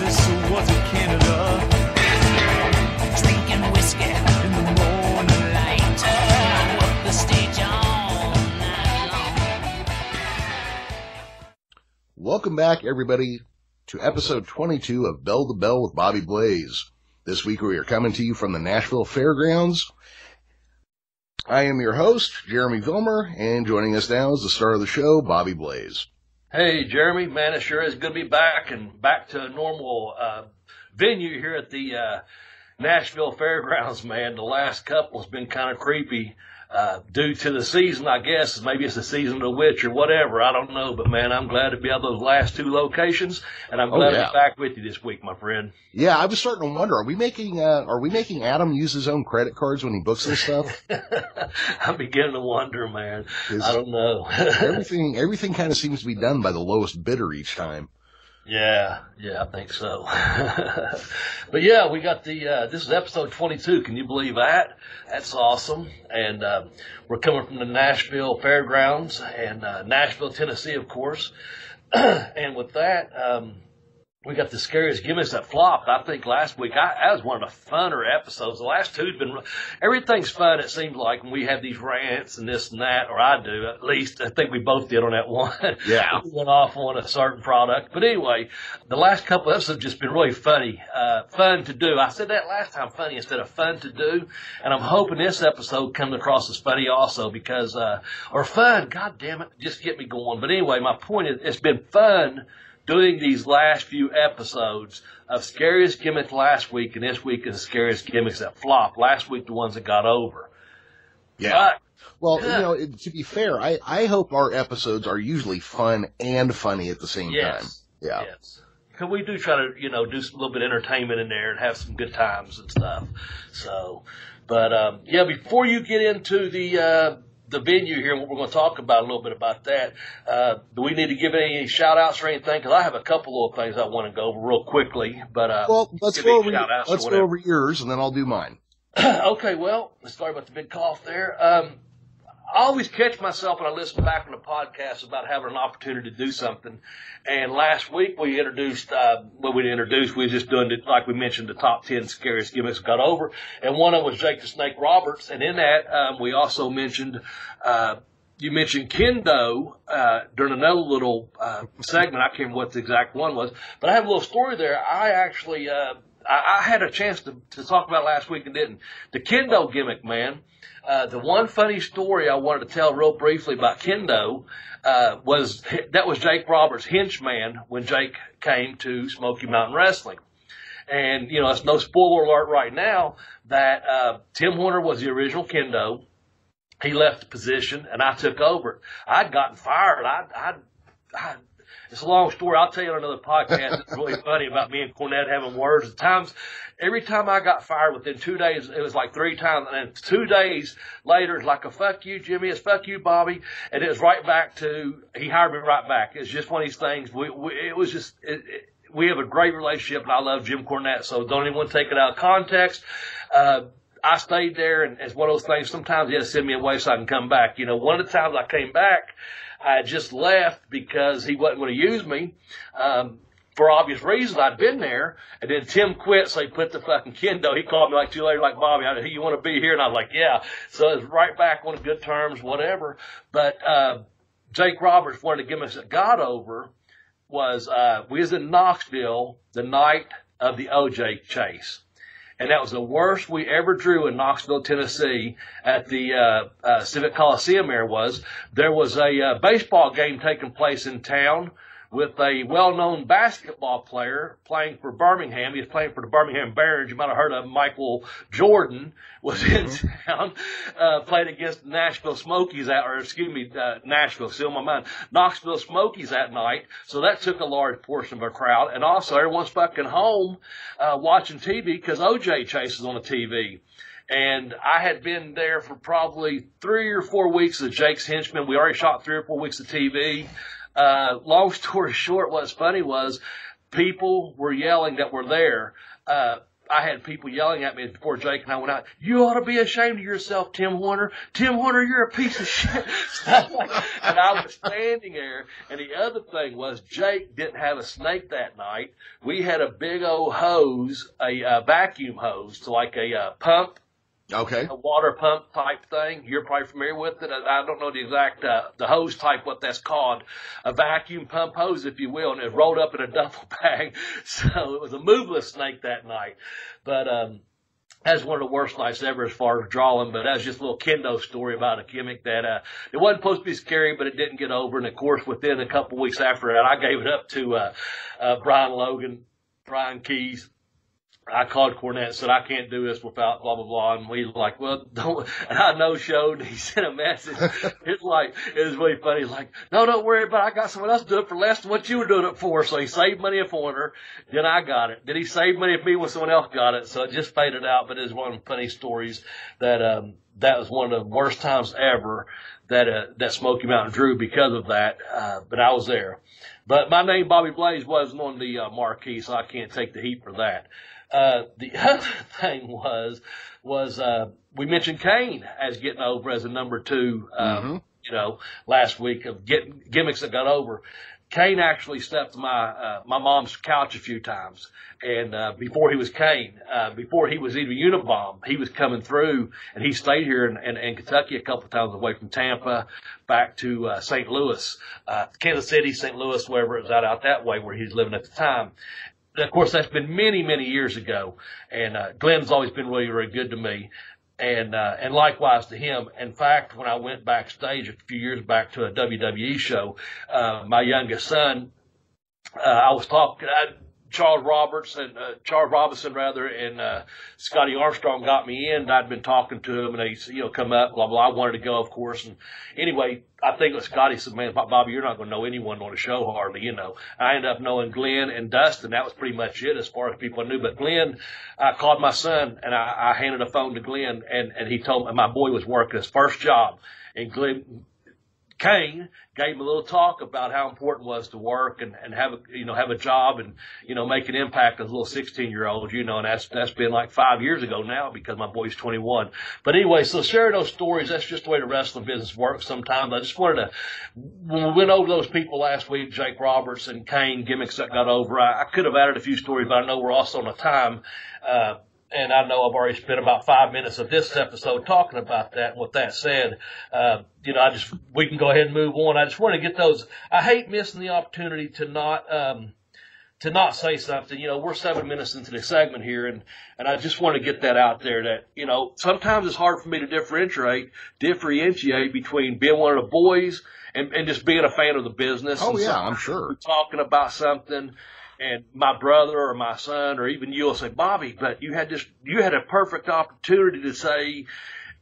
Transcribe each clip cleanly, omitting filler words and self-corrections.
Texas or was it Canada? Drinking whiskey in the morning light. Up the stage all night long. Welcome back, everybody, to episode 22 of Bell to Bell with Bobby Blaze. This week we are coming to you from the Nashville Fairgrounds. I am your host, Jeremy Vilmur, and joining us now is the star of the show, Bobby Blaze. Hey, Jeremy, man, it sure is good to be back and back to a normal venue here at the Nashville Fairgrounds, man. The last couple has been kind of creepy due to the season, I guess. Maybe it's the season of the witch or whatever. I don't know. But, man, I'm glad to be at those last two locations, and I'm glad to be back with you this week, my friend. Yeah, I was starting to wonder, are we making Adam use his own credit cards when he books this stuff? I'm beginning to wonder, man. I don't know. everything kind of seems to be done by the lowest bidder each time. Yeah, I think so. But yeah, we got this is episode 22. Can you believe that? That's awesome. And we're coming from the Nashville Fairgrounds and Nashville, Tennessee, of course. And with that, we got the scariest gimmicks that flopped. I think last week, that was one of the funner episodes. The last two's been, everything's fun, it seems like, when we have these rants and this and that, or I do, at least. I think we both did on that one. Yeah. We went off on a certain product. But anyway, the last couple of episodes have just been really funny, fun to do. I said that last time, funny instead of fun to do. And I'm hoping this episode comes across as funny also because, or fun, god damn it, just get me going. But anyway, my point is, it's been fun doing these last few episodes of scariest gimmicks last week, and this week is the scariest gimmicks that flopped. Last week, the ones that got over. Yeah. Well, to be fair, I hope our episodes are usually fun and funny at the same time. Yeah. Yes. Because we do try to, do a little bit of entertainment in there and have some good times and stuff. So, but, before you get into the venue here and what we're going to talk about, a little bit about that. Do we need to give any shout-outs or anything? Because I have a couple of things I want to go over real quickly. But let's go over yours, and then I'll do mine. Okay, well, sorry about the big cough there. I always catch myself when I listen back on the podcast about having an opportunity to do something. And last week we introduced, we were just doing, like we mentioned, the top 10 scariest gimmicks got over. And one of them was Jake the Snake Roberts. And in that, we also mentioned, you mentioned Kendo during another little segment. I can't remember what the exact one was. But I have a little story there. I actually, I had a chance to talk about it last week and didn't. The Kendo gimmick, man. The one funny story I wanted to tell real briefly about Kendo was Jake Roberts' henchman when Jake came to Smoky Mountain Wrestling. And, it's no spoiler alert right now that Tim Horner was the original Kendo. He left the position, and I took over. I'd gotten fired. It's a long story. I'll tell you on another podcast. It's really funny about me and Cornette having words. At times, every time I got fired within 2 days, it was like 3 times. And then 2 days later, it's like a fuck you, Jimmy. It's fuck you, Bobby. And it was right back to, he hired me right back. It's just one of these things. We have a great relationship, and I love Jim Cornette, so don't even take it out of context. I stayed there, and it's one of those things. Sometimes he had to send me away so I can come back. One of the times I came back, I had just left because he wasn't going to use me. For obvious reasons, I'd been there, and then Tim quit, so he put the fucking Kendo. He called me like 2 later, like, Bobby, you want to be here? And I was like, yeah. So it was right back on good terms, whatever. But Jake Roberts, one of the gimmicks that got over was we was in Knoxville the night of the OJ chase. And that was the worst we ever drew in Knoxville, Tennessee at the Civic Coliseum there was a baseball game taking place in town with a well-known basketball player playing for Birmingham. He was playing for the Birmingham Barons. You might have heard of Michael Jordan was in town, played against the Nashville Smokies Nashville, still in my mind, Knoxville Smokies that night. So that took a large portion of our crowd. And also everyone's fucking home, watching TV because OJ chases on the TV. And I had been there for probably 3 or 4 weeks as Jake's henchman. We already shot 3 or 4 weeks of TV. Long story short, what's funny was people were yelling that were there. I had people yelling at me before Jake and I went out, "You ought to be ashamed of yourself, Tim Horner. Tim Horner, you're a piece of shit." And I was standing there, and the other thing was Jake didn't have a snake that night. We had a big old hose, a vacuum hose, so like a pump. Okay. A water pump type thing. You're probably familiar with it. I don't know the exact, the hose type, what that's called. A vacuum pump hose, if you will, and it was rolled up in a duffel bag. So it was a moveless snake that night. But, that was one of the worst nights ever as far as drawing, but that was just a little kendo story about a gimmick that, it wasn't supposed to be scary, but it didn't get over. And of course, within a couple of weeks after that, I gave it up to, Brian Logan, Brian Keys. I called Cornette and said, "I can't do this without blah, blah, blah." And we were like, "Well, don't," and I no-showed. He sent a message. It was really funny. He's like, "No, don't worry about it. I got someone else to do it for less than what you were doing it for." So he saved money for her. Then I got it. Then he saved money for me when someone else got it. So it just faded out. But it's one of the funny stories that, that was one of the worst times ever that Smoky Mountain drew because of that. But I was there. But my name, Bobby Blaze, wasn't on the marquee, so I can't take the heat for that. The other thing was we mentioned Kane as getting over as a number 2, last week of gimmicks that got over. Kane actually stepped to my mom's couch a few times. And, before he was Kane, before he was even Unabomb, he was coming through and he stayed here in Kentucky a couple of times away from Tampa back to, St. Louis, Kansas City, St. Louis, wherever it was out that way where he was living at the time. Of course, that's been many, many years ago, and Glenn's always been really, really good to me, and likewise to him. In fact, when I went backstage a few years back to a WWE show, my youngest son, I was talking. Charles Robinson, and Scotty Armstrong got me in. I'd been talking to him, and they, come up, blah blah. I wanted to go, of course, and anyway, I think it was Scotty said, "Man, Bobby, you're not going to know anyone on the show hardly, I ended up knowing Glenn and Dustin. That was pretty much it as far as people I knew. But Glenn, I called my son, and I handed a phone to Glenn, and he told me my boy was working his first job, and Kane gave him a little talk about how important it was to work and have a job and, make an impact as a little 16-year-old, and that's been like 5 years ago now because my boy's 21. But anyway, so sharing those stories, that's just the way the wrestling business works sometimes. I just wanted to, when we went over those people last week, Jake Roberts and Kane, gimmicks that got over, I could have added a few stories, but I know we're also on a time, and I know I've already spent about 5 minutes of this episode talking about that. And with that said, we can go ahead and move on. I just want to get those. I hate missing the opportunity to not say something. We're 7 minutes into the segment here, and I just want to get that out there that, sometimes it's hard for me to differentiate between being one of the boys and just being a fan of the business. Oh, and yeah, I'm sure. Talking about something. And my brother or my son or even you will say, "Bobby, but you had a perfect opportunity to say,"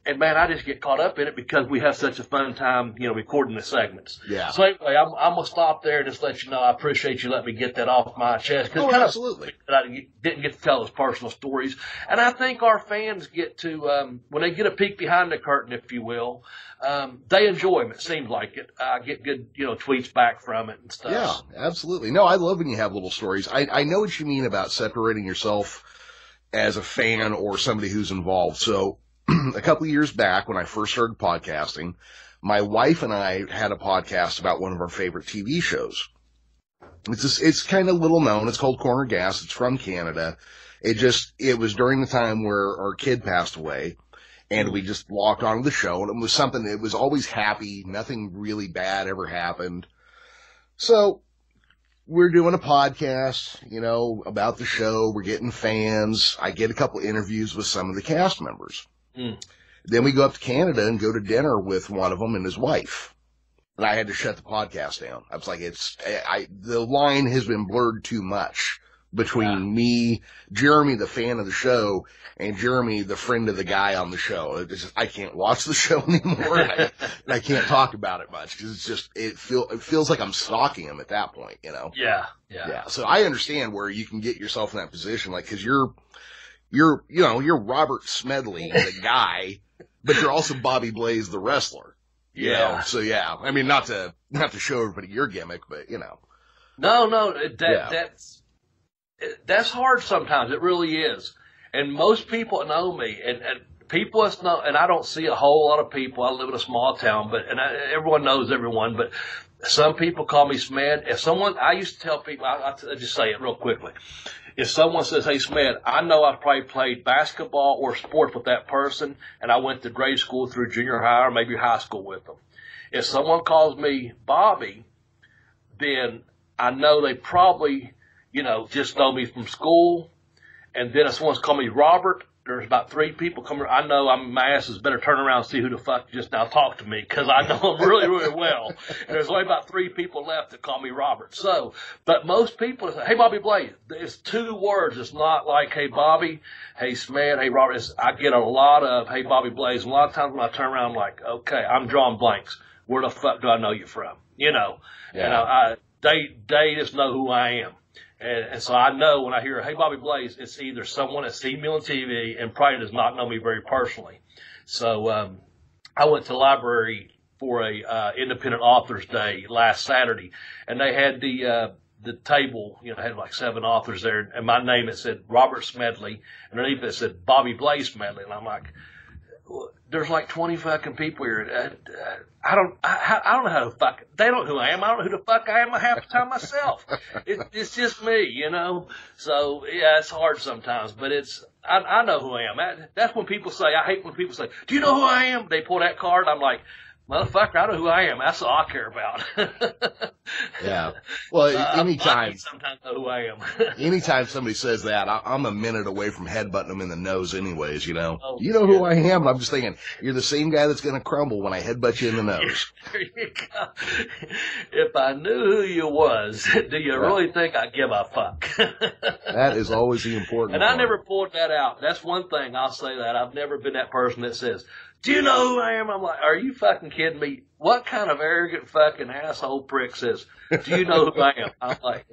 and man, I just get caught up in it because we have such a fun time, recording the segments. Yeah. So anyway, I'm going to stop there and just let you know I appreciate you letting me get that off my chest. Absolutely. I didn't get to tell those personal stories. And I think our fans get to, when they get a peek behind the curtain, if you will, they enjoy them. It seems like it. I get good, tweets back from it and stuff. Yeah, absolutely. No, I love when you have little stories. I know what you mean about separating yourself as a fan or somebody who's involved. So a couple of years back when I first started podcasting, my wife and I had a podcast about one of our favorite TV shows. It's kind of little known. It's called Corner Gas. It's from Canada. It was during the time where our kid passed away. And we just locked on to the show, and it was something that was always happy. Nothing really bad ever happened. So we're doing a podcast, about the show. We're getting fans. I get a couple interviews with some of the cast members. Then we go up to Canada and go to dinner with one of them and his wife. And I had to shut the podcast down. I was like, the line has been blurred too much between me, Jeremy, the fan of the show, and Jeremy, the friend of the guy on the show. I can't watch the show anymore, and I can't talk about it much because it feels like I'm stalking him at that point, Yeah. So I understand where you can get yourself in that position, like, because you're Robert Smedley, the guy, but you're also Bobby Blaze, the wrestler. Yeah. So yeah, I mean, not to show everybody your gimmick, but No, that's hard sometimes. It really is. And most people know me, and people know, and I don't see a whole lot of people. I live in a small town, everyone knows everyone, but some people call me Smed. If someone, I used to tell people, I'll just say it real quickly. If someone says, hey, Smed, I know I've probably played basketball or sports with that person, and I went to grade school through junior high or maybe high school with them. If someone calls me Bobby, then I know they probably, just know me from school. And then if someone's called me Robert, there's about 3 people coming. I know my ass is better turn around and see who the fuck just now talked to me, because I know them really, really well. And there's only about 3 people left that call me Robert. So, but most people say, hey, Bobby Blaze. It's 2 words. It's not like, hey, Bobby, hey, Smed, hey, Robert. I get a lot of, hey, Bobby Blaze. And a lot of times when I turn around, I'm like, okay, I'm drawing blanks. Where the fuck do I know you from? Yeah. And they just know who I am. And so I know when I hear, hey, Bobby Blaze, it's either someone that's seen me on TV and probably does not know me very personally. So I went to the library for a Independent Authors Day last Saturday, and they had the table, had like 7 authors there, and my name, it said Robert Smedley, and underneath it said Bobby Blaze Smedley, and I'm like, there's like 20 fucking people here. I don't know how the fuck, they don't know who I am. I don't know who the fuck I am half the time myself. It's just me, So, yeah, it's hard sometimes, but I know who I am. That's when people say, I hate when people say, do you know who I am? They pull that card. I'm like, motherfucker, I know who I am. That's all I care about. Yeah. Well, anytime. I sometimes know who I am. Anytime somebody says that, I'm a minute away from headbutting them in the nose anyways, Oh, you know who I am? I'm just thinking, you're the same guy that's going to crumble when I headbutt you in the nose. There you go. If I knew who you was, do you really think I'd give a fuck? That is always the important And part. I never pulled that out. That's one thing, I'll say that. I've never been that person that says, do you know who I am? I'm like, are you fucking kidding me? What kind of arrogant fucking asshole prick says, do you know who I am? I'm like,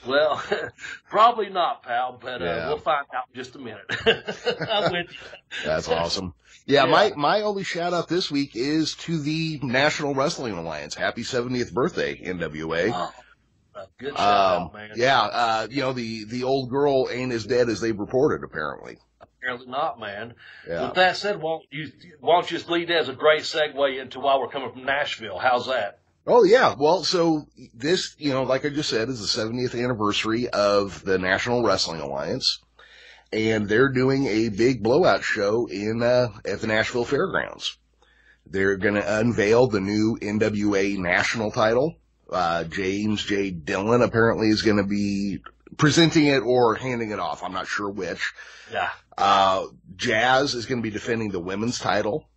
well, probably not, pal, but we'll find out in just a minute. I'm with you. That's awesome. Yeah, my only shout out this week is to the National Wrestling Alliance. Happy 70th birthday, NWA. Oh, good shout out, man. Yeah, the old girl ain't as dead as they've reported, apparently. Apparently not, man. Yeah. With that said, why don't you just lead as a great segue into why we're coming from Nashville? How's that? Oh, yeah. Well, so this, like I just said, is the 70th anniversary of the National Wrestling Alliance. And they're doing a big blowout show at the Nashville Fairgrounds. They're going to unveil the new NWA national title. James J. Dillon apparently is going to be presenting it or handing it off. I'm not sure which. Yeah. Jazz is going to be defending the women's title.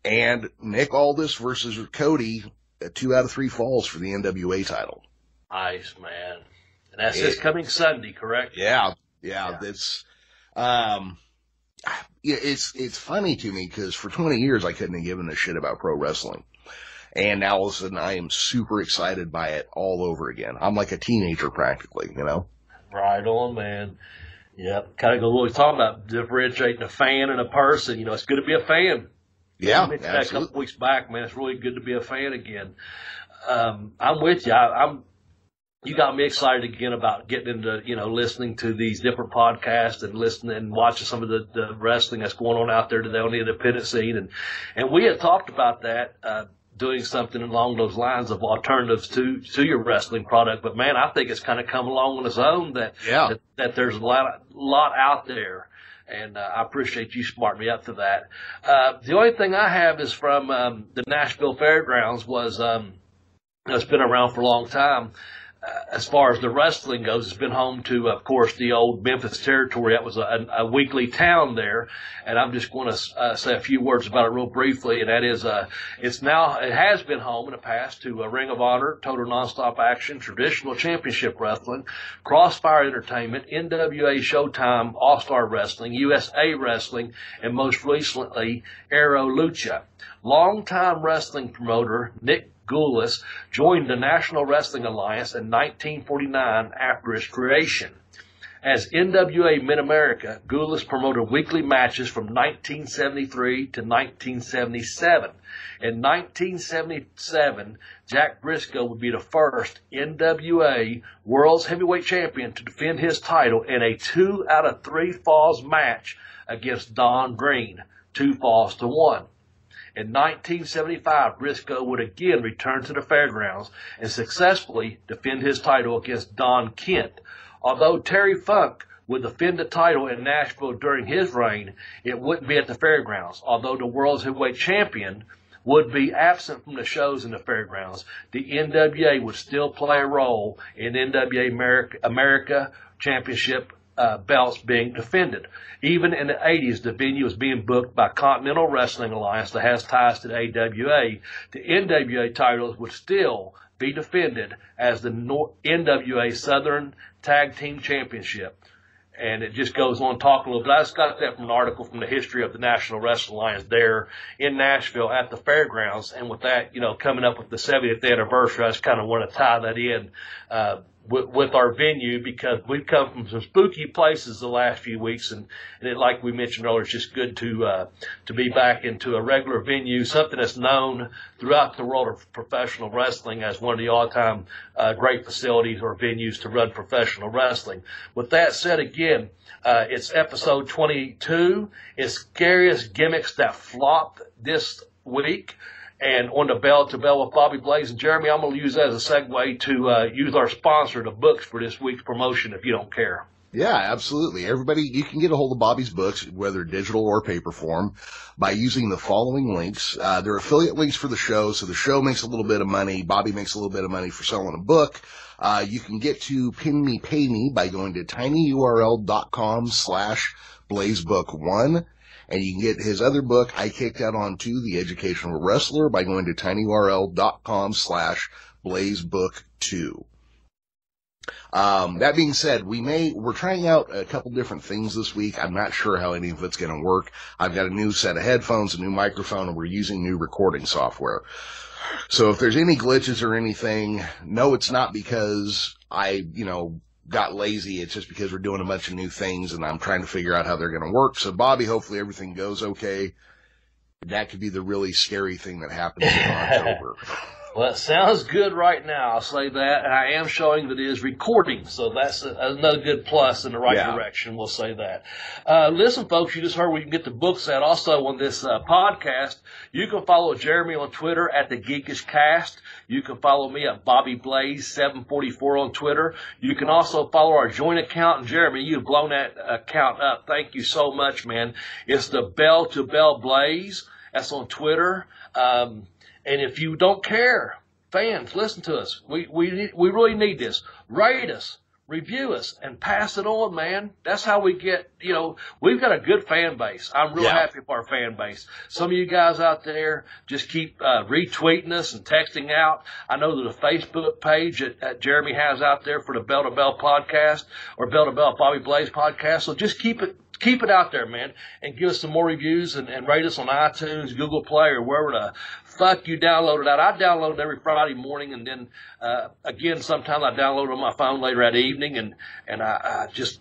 And Nick Aldis versus Cody, 2 out of 3 falls for the NWA title. Nice, man. And that's this coming Sunday, correct? Yeah. That's, it's funny to me because for 20 years I couldn't have given a shit about pro wrestling. And now all of a sudden I am super excited by it all over again. I'm like a teenager practically, Right on, man. Yep. Kind of go what we talking about, differentiating a fan and a person. It's good to be a fan. Yeah, I mentioned that a couple weeks back, man. It's really good to be a fan again. I'm with you. You got me excited again about getting into, listening to these different podcasts and listening and watching some of the wrestling that's going on out there today on the independent scene. And we had talked about that, doing something along those lines of alternatives to your wrestling product. But man, I think it's kind of come along on its own that there's a lot out there. And I appreciate you smarting me up to that. The only thing I have is from the Nashville Fairgrounds was it's been around for a long time. As far as the wrestling goes, it's been home to, of course, the old Memphis territory. That was a weekly town there. And I'm just going to say a few words about it real briefly. And that is, it has been home in the past to Ring of Honor, Total Nonstop Action, Traditional Championship Wrestling, Crossfire Entertainment, NWA Showtime, All-Star Wrestling, USA Wrestling, and most recently, Aero Lucha. Longtime wrestling promoter Nick Goulas joined the National Wrestling Alliance in 1949 after its creation. As NWA Mid-America, Gulas promoted weekly matches from 1973 to 1977. In 1977, Jack Briscoe would be the first NWA World's Heavyweight Champion to defend his title in a 2 out of 3 falls match against Don Green, 2 falls to 1. In 1975, Briscoe would again return to the fairgrounds and successfully defend his title against Don Kent. Although Terry Funk would defend the title in Nashville during his reign, it wouldn't be at the fairgrounds. Although the World's Heavyweight Champion would be absent from the shows in the fairgrounds, the NWA would still play a role in NWA America Championship belts being defended. Even in the 80s, the venue was being booked by Continental Wrestling Alliance that has ties to the AWA. The NWA titles would still be defended as the NWA Southern Tag Team Championship. And it just goes on talking a little bit. I just got that from an article from the history of the National Wrestling Alliance there in Nashville at the fairgrounds. And with that, coming up with the 70th anniversary, I just kind of want to tie that in with our venue, because we've come from some spooky places the last few weeks, and like we mentioned earlier, it's just good to be back into a regular venue, something that's known throughout the world of professional wrestling as one of the all-time great facilities or venues to run professional wrestling. With that said, again, it's episode 22. It's Scariest Gimmicks That Flopped this week. And on the Bell to Bell with Bobby Blaze and Jeremy, I'm going to use that as a segue to use our sponsor, the books, for this week's promotion, if you don't care. Yeah, absolutely. Everybody, you can get a hold of Bobby's books, whether digital or paper form, by using the following links. They're affiliate links for the show, so the show makes a little bit of money. Bobby makes a little bit of money for selling a book. You can get to Pin Me Pay Me by going to tinyurl.com/blazebook1. And you can get his other book, I Kicked Out On 2, The Educational Wrestler, by going to tinyurl.com/blazebook2. That being said, we're trying out a couple different things this week. I'm not sure how any of it's going to work. I've got a new set of headphones, a new microphone, and we're using new recording software. So if there's any glitches or anything, no, it's not because I, got lazy. It's just because we're doing a bunch of new things and I'm trying to figure out how they're going to work. So Bobby, hopefully everything goes okay. That could be the really scary thing that happens in October. Well, it sounds good right now, I'll say that. And I am showing that it is recording, so that's another good plus in the right direction, we'll say that. Listen, folks, you just heard where you can get the books at. Also, on this podcast, you can follow Jeremy on Twitter at The Geekish Cast. You can follow me at Bobby Blaze 744 on Twitter. You can also follow our joint account. And Jeremy, you've blown that account up. Thank you so much, man. It's the Bell to Bell Blaze. That's on Twitter. And if you don't care, fans, listen to us. We really need this. Rate us, review us, and pass it on, man. That's how we get, we've got a good fan base. I'm real happy with our fan base. Some of you guys out there just keep retweeting us and texting out. I know there's a Facebook page that Jeremy has out there for the Bell to Bell podcast, or Bell to Bell Bobby Blaze podcast. So just keep it out there, man, and give us some more reviews and rate us on iTunes, Google Play, or wherever the fuck you download it out. I download it every Friday morning, and then again, sometimes I download it on my phone later that evening, and I just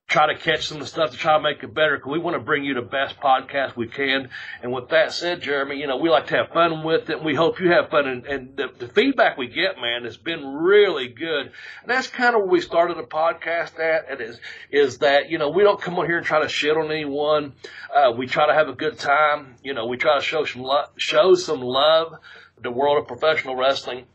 try to catch some of the stuff to try to make it better, because we want to bring you the best podcast we can. And with that said, Jeremy, we like to have fun with it, and we hope you have fun. And the feedback we get, man, has been really good. And that's kind of where we started the podcast at. It is that, we don't come on here and try to shit on anyone. We try to have a good time. We try to show some love to the world of professional wrestling.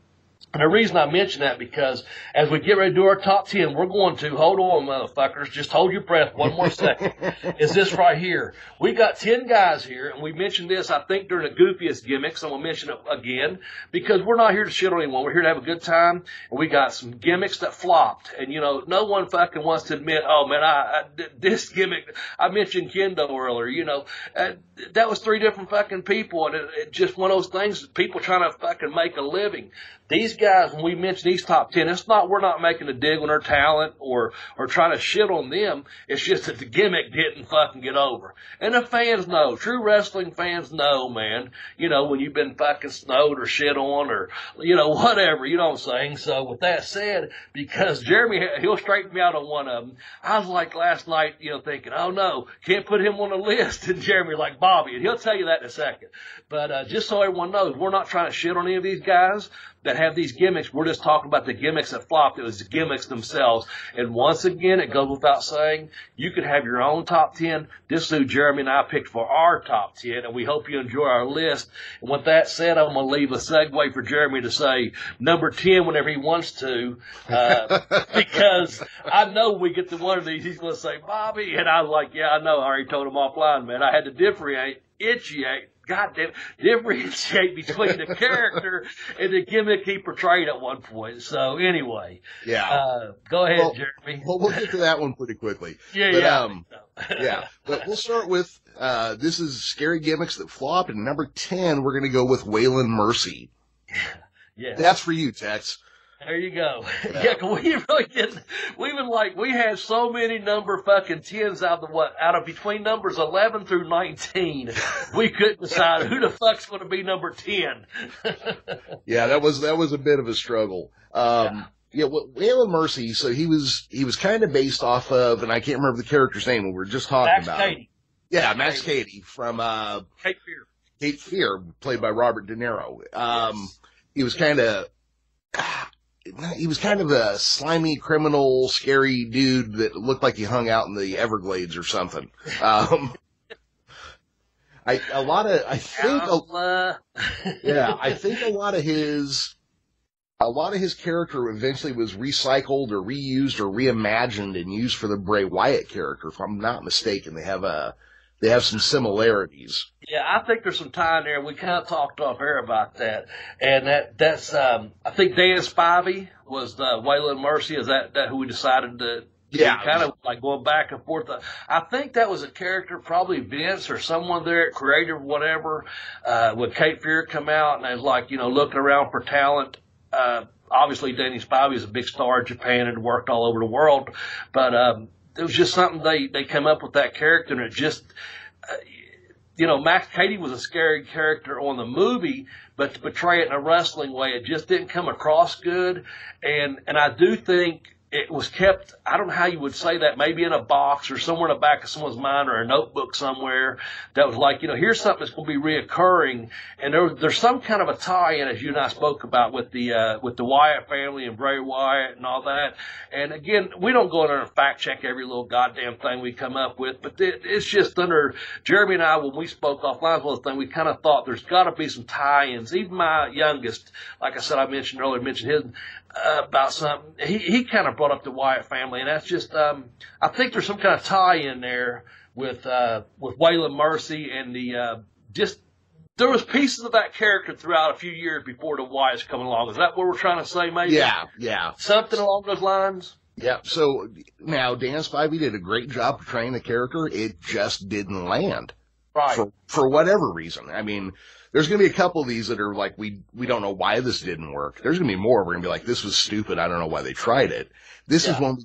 And the reason I mention that, because as we get ready to do our top 10, we're going to, hold on, motherfuckers, just hold your breath one more second, is this right here. We got 10 guys here, and we mentioned this, I think, during the goofiest gimmicks, and we'll mention it again, because we're not here to shit on anyone. We're here to have a good time, and we got some gimmicks that flopped. And, no one fucking wants to admit, oh, man, this gimmick, I mentioned Kendo earlier, that was 3 different fucking people, and it's just one of those things, people trying to fucking make a living. These these guys, when we mention these top 10, we're not making a dig on their talent or trying to shit on them. It's just that the gimmick didn't fucking get over. And the fans know, true wrestling fans know, man, you know, when you've been fucking snowed or shit on or, you know, whatever, you know what I'm saying? So with that said, because Jeremy, he'll straighten me out on one of them, I was like last night, you know, thinking, oh no, can't put him on the list. And Jeremy like Bobby, and he'll tell you that in a second. But just so everyone knows, we're not trying to shit on any of these guys that have these gimmicks. We're just talking about the gimmicks that flopped. It was the gimmicks themselves. And once again, it goes without saying, you could have your own top 10. This is who Jeremy and I picked for our top 10, and we hope you enjoy our list. And with that said, I'm going to leave a segue for Jeremy to say number 10 whenever he wants to, because I know we get to one of these, he's going to say, Bobby. And I was like, yeah, I know. I already told him offline, man. I had to differentiate between the character and the gimmick he portrayed at one point. So anyway, go ahead, Jeremy. Well, we'll get to that one pretty quickly. Yeah. But we'll start with this is scary gimmicks that flop, and number 10 we're going to go with Waylon Mercy. Yeah, that's for you, Tex. There you go. Yeah, 'cause we really didn't. We had so many number fucking 10s out of between numbers 11 through 19. We couldn't decide who the fuck's going to be number 10. Yeah, that was a bit of a struggle. Waylon Mercy. So he was kind of based off of, and I can't remember the character's name. We were just talking Max about Cady. Yeah, Max Cady from Cape Fear. Cape Fear, played by Robert De Niro. He was kind of. He was kind of a slimy, criminal, scary dude that looked like he hung out in the Everglades or something. I think a lot of his character eventually was recycled or reused or reimagined and used for the Bray Wyatt character, if I'm not mistaken. They have some similarities. Yeah, I think there's some tie in there. We kind of talked off air about that. And that's I think Dan Spivey was Waylon Mercy. Is that who we decided to kind of like going back and forth? I think that was a character, probably Vince or someone there at Creative, whatever, when Cape Fear come out and they was like, you know, looking around for talent. Obviously, Danny Spivey is a big star in Japan and worked all over the world. But it was just something they came up with that character, and it just, you know, Max Cady was a scary character on the movie, but to portray it in a wrestling way, it just didn't come across good. And I do think it was kept, I don't know how you would say that, maybe in a box or somewhere in the back of someone's mind or a notebook somewhere that was like, you know, here's something that's going to be reoccurring. And there's some kind of a tie-in, as you and I spoke about, with the Wyatt family and Bray Wyatt and all that. And again, we don't go in there and fact check every little goddamn thing we come up with, but it's just under Jeremy and I, when we spoke offline, one thing we kind of thought there's got to be some tie-ins. Even my youngest, like I said, I mentioned earlier, his, about something. He kind of brought up the Wyatt family, and that's just I think there's some kind of tie in there with Waylon Mercy and there was pieces of that character throughout a few years before the Wyatts coming along. Is that what we're trying to say, maybe? Yeah. Something along those lines? Yeah. So now Dan Spivey did a great job portraying the character. It just didn't land. Right. For whatever reason. I mean, there's going to be a couple of these that are like, we don't know why this didn't work. There's going to be more. We're going to be like, this was stupid. I don't know why they tried it. This is one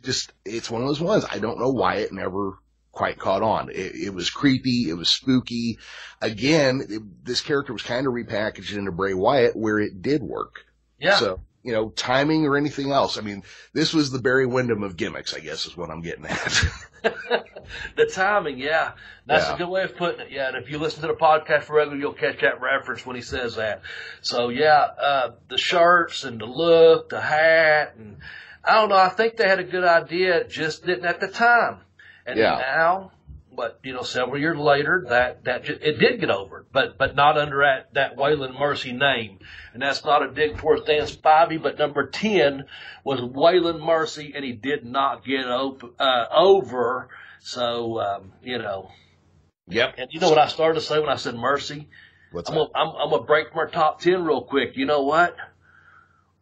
it's one of those ones. I don't know why it never quite caught on. It was creepy. It was spooky. Again, this character was kind of repackaged into Bray Wyatt where it did work. Yeah. So, you know, timing or anything else. I mean, this was the Barry Windham of gimmicks, I guess is what I'm getting at. The timing, yeah. That's a good way of putting it, yeah. And if you listen to the podcast for regular, you'll catch that reference when he says that. So, yeah, the shirts and the look, the hat, and I don't know, I think they had a good idea, it just didn't at the time. And now, but, you know, several years later, it did get over, but not under that Waylon Mercy name. And that's not a dig towards Dan Spivey, but number 10 was Waylon Mercy, and he did not get over. So, you know. Yep. And you know what I started to say when I said Mercy? What's I'm going to break from our top 10 real quick. You know what?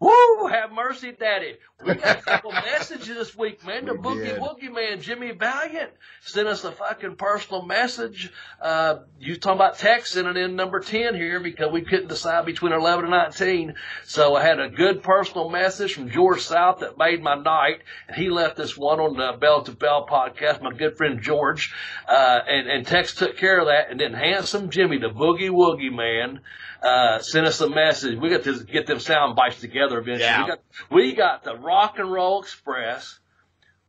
Woo! Have mercy, Daddy. We got a couple messages this week, man. The Boogie Woogie man, Jimmy Valiant, sent us a fucking personal message. You talking about texting it in number 10 here because we couldn't decide between 11 and 19. So I had a good personal message from George South that made my night. And he left this one on the Bell to Bell podcast, my good friend George. And Tex took care of that. And then handsome Jimmy, the Boogie Woogie man, sent us a message. We got to get them sound bites together eventually. Yeah. We got the Rock and Roll Express.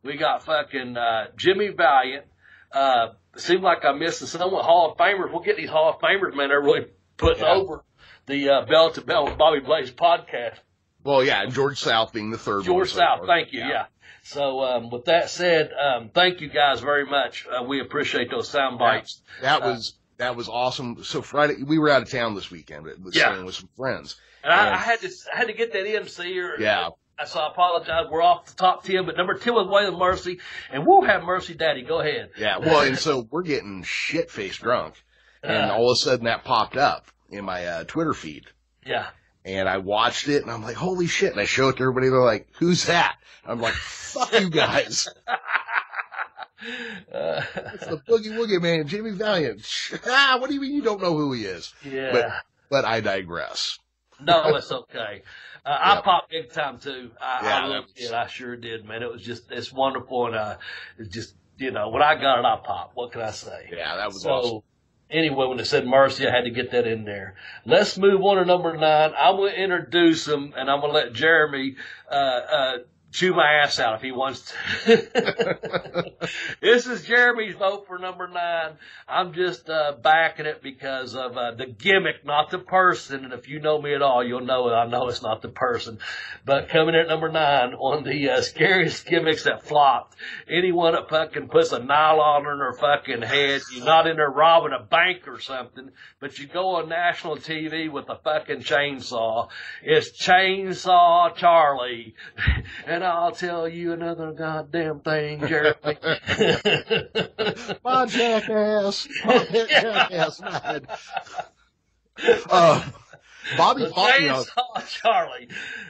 We got fucking Jimmy Valiant. It seemed like I missed the somewhat Hall of Famers. We'll get these Hall of Famers, man. They're really putting over the Bell to Bell with Bobby Blaze podcast. Well, yeah, George South being the third one. George South, thank you, yeah. So with that said, thank you guys very much. We appreciate those sound bites. That was awesome. So Friday, we were out of town this weekend, staying with some friends. And I had to get that in, see her. Yeah. So I apologize. We're off the top 10, but number 10 was Way of Mercy, and we'll have mercy, Daddy. Go ahead. Yeah. Well, and so we're getting shit-faced drunk, and all of a sudden that popped up in my Twitter feed. Yeah. And I watched it, and I'm like, holy shit. And I show it to everybody, they're like, who's that? I'm like, fuck you guys. It's the Boogie Woogie man, Jimmy Valiant. What do you mean you don't know who he is? Yeah. But I digress. No, it's okay. I popped big time too. I loved it. I sure did, man. It was just, it's wonderful. And, it's just, when I got it, I popped. What can I say? Yeah, that was awesome. Anyway, when it said mercy, I had to get that in there. Let's move on to number 9. I'm going to introduce him, and I'm going to let Jeremy, chew my ass out if he wants to. This is Jeremy's vote for number 9. I'm just backing it because of the gimmick, not the person. And if you know me at all, you'll know it. I know it's not the person. But coming in at number 9 on the scariest gimmicks that flopped. Anyone that fucking puts a nylon on their fucking head, you're not in there robbing a bank or something, but you go on national TV with a fucking chainsaw. It's Chainsaw Charlie. And I'll tell you another goddamn thing, Jeremy. My jackass. Man. Bobby fought me on Charlie.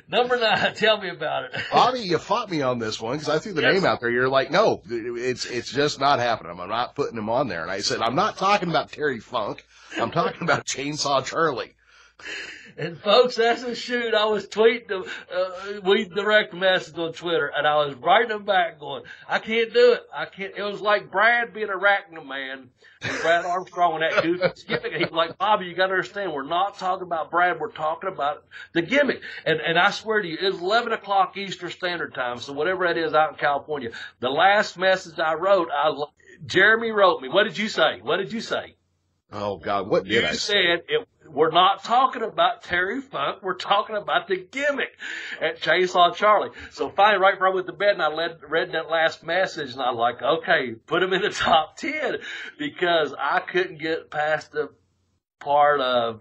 Number 9, tell me about it. Bobby, you fought me on this one because I threw the name out there. You're like, no, it's just not happening. I'm not putting him on there. And I said, I'm not talking about Terry Funk. I'm talking about Chainsaw Charlie. And folks, that's a shoot. I was tweeting them, we direct message on Twitter, and I was writing them back going, I can't do it. I can't. It was like Brad being Arachno Man, and Brad Armstrong and that goofy gimmick. He was like, Bobby, you got to understand, we're not talking about Brad. We're talking about the gimmick. And I swear to you, it's 11 o'clock Eastern Standard Time, so whatever that is out in California. The last message I wrote, Jeremy wrote me. What did you say? What did you say? Oh, God, what did I say? You said we're not talking about Terry Funk. We're talking about the gimmick at Chainsaw Charlie. So finally, right before I went to bed, and I read that last message, and I was like, okay, put him in the top 10 because I couldn't get past the part of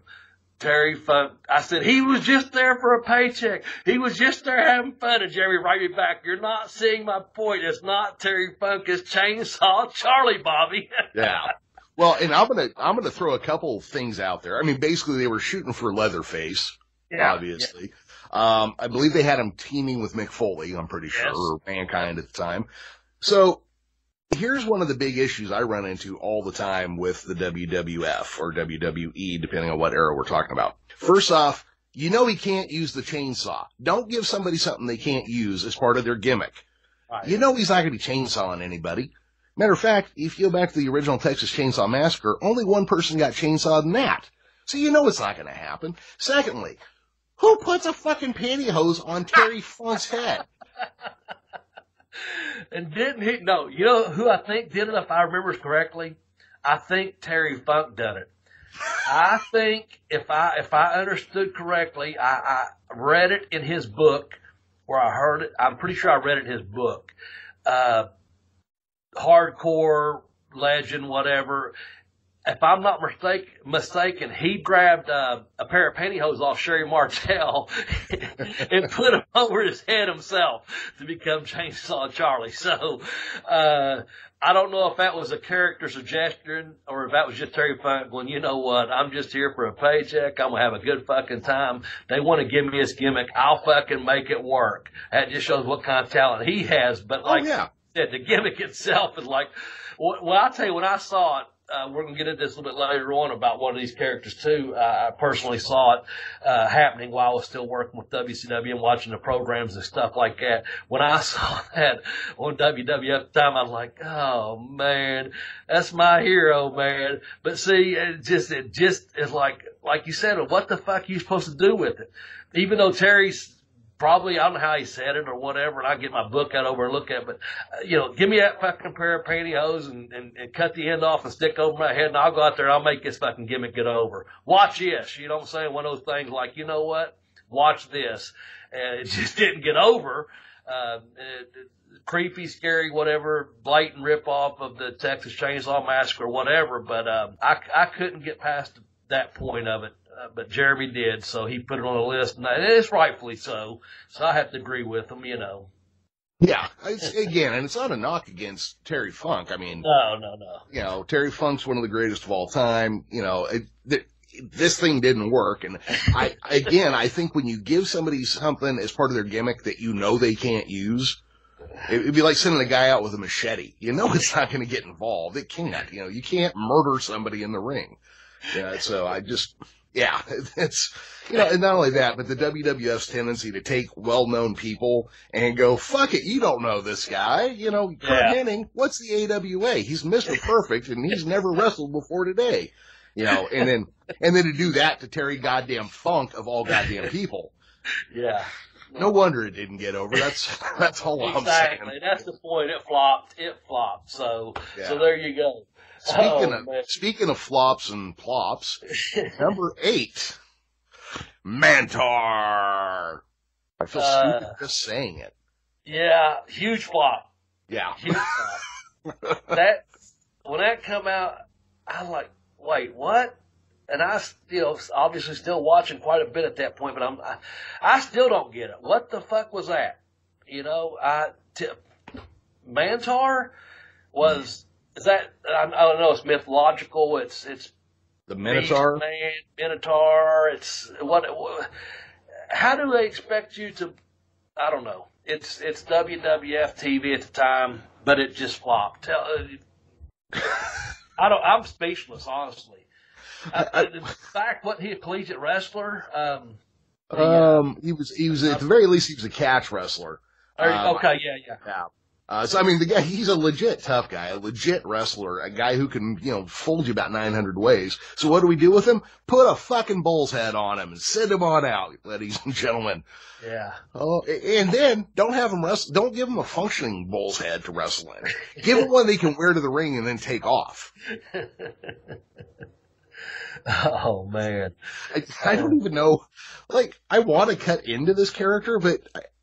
Terry Funk. I said, he was just there for a paycheck. He was just there having fun. And Jeremy, write me back. You're not seeing my point. It's not Terry Funk. It's Chainsaw Charlie, Bobby. Yeah. Well, and I'm gonna throw a couple things out there. I mean, basically they were shooting for Leatherface, obviously. Yeah. I believe they had him teaming with Mick Foley, I'm pretty sure, or Mankind at the time. So here's one of the big issues I run into all the time with the WWF or WWE, depending on what era we're talking about. First off, he can't use the chainsaw. Don't give somebody something they can't use as part of their gimmick. Right. He's not going to be chainsawing anybody. Matter of fact, if you go back to the original Texas Chainsaw Massacre, only one person got chainsawed in that. So it's not going to happen. Secondly, who puts a fucking panty hose on Terry Funk's head? And didn't he? No, you know who I think did it, if I remember correctly? I think Terry Funk done it. I think if I understood correctly, I read it in his book, or I heard it. I'm pretty sure I read it in his book. Hardcore legend, whatever. if I'm not mistaken, he grabbed a pair of pantyhose off Sherry Martell and put them over his head himself to become Chainsaw Charlie. So I don't know if that was a character suggestion or if that was just Terry Funk going, you know what, I'm just here for a paycheck. I'm going to have a good fucking time. They want to give me this gimmick. I'll fucking make it work. That just shows what kind of talent he has. But like I said, the gimmick itself is like, well, I'll tell you, when I saw it, we're going to get into this a little bit later on about one of these characters too. I personally saw it happening while I was still working with WCW and watching the programs and stuff like that. When I saw that on WWF at the time, I was like, oh man, that's my hero, man. But see, it just is like you said, what the fuck are you supposed to do with it? Even though Terry's probably, I don't know how he said it or whatever, and I get my book out over and look at it, but, give me that fucking pair of pantyhose and cut the end off and stick it over my head, and I'll go out there and I'll make this fucking gimmick get over. Watch this. You know what I'm saying? One of those things like, you know what? Watch this. And it just didn't get over. Creepy, scary, whatever, blatant ripoff of the Texas Chainsaw Massacre or whatever, but I couldn't get past that point of it. But Jeremy did, so he put it on the list, and it's rightfully so. So I have to agree with him, Yeah, and it's not a knock against Terry Funk. I mean, no. Terry Funk's one of the greatest of all time. This thing didn't work, and I think when you give somebody something as part of their gimmick that they can't use, it'd be like sending a guy out with a machete. It's not going to get involved. It can't. You can't murder somebody in the ring. Yeah, so it's, and not only that, but the WWF's tendency to take well-known people and go, fuck it, you don't know this guy. Kurt Hennig, what's the AWA? He's Mr. Perfect, and he's never wrestled before today. And then to do that to Terry goddamn Funk of all goddamn people. Yeah. No wonder it didn't get over. That's all I'm saying. Exactly. That's the point. It flopped. So there you go. Speaking of flops and plops, number 8, Mantar. I feel stupid just saying it. Yeah, huge flop. Yeah. Huge flop. When that come out, I was like, wait, what? And I obviously still watching quite a bit at that point, but I still don't get it. What the fuck was that? Mantar was... Is that, I don't know, it's mythological, it's the Minotaur? Minotaur, it's, how do they expect you to, I don't know, it's WWF TV at the time, but it just flopped. I'm speechless, honestly. In fact, wasn't he a collegiate wrestler? He was at the very least, he was a catch wrestler. Okay, yeah. So, I mean, the guy, he's a legit tough guy, a legit wrestler, a guy who can, fold you about 900 ways. So what do we do with him? Put a fucking bull's head on him and send him on out, ladies and gentlemen. Yeah. Oh, and then don't have him wrestle, don't give him a functioning bull's head to wrestle in. Give him one they can wear to the ring and then take off. Oh, man. I don't even know, I want to cut into this character, but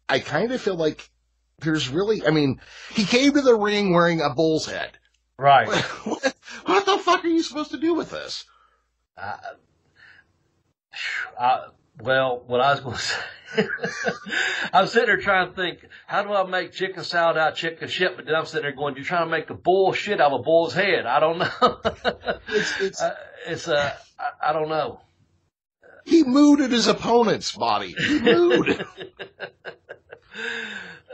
I kind of feel like there's really, he came to the ring wearing a bull's head. Right. What the fuck are you supposed to do with this? Well, what I was going to say, I was sitting there trying to think, how do I make chicken salad out of chicken shit? But then I'm sitting there going, you're trying to make the bull shit out of a bull's head. I don't know. I don't know. He mooed at his opponent's body. He mooed.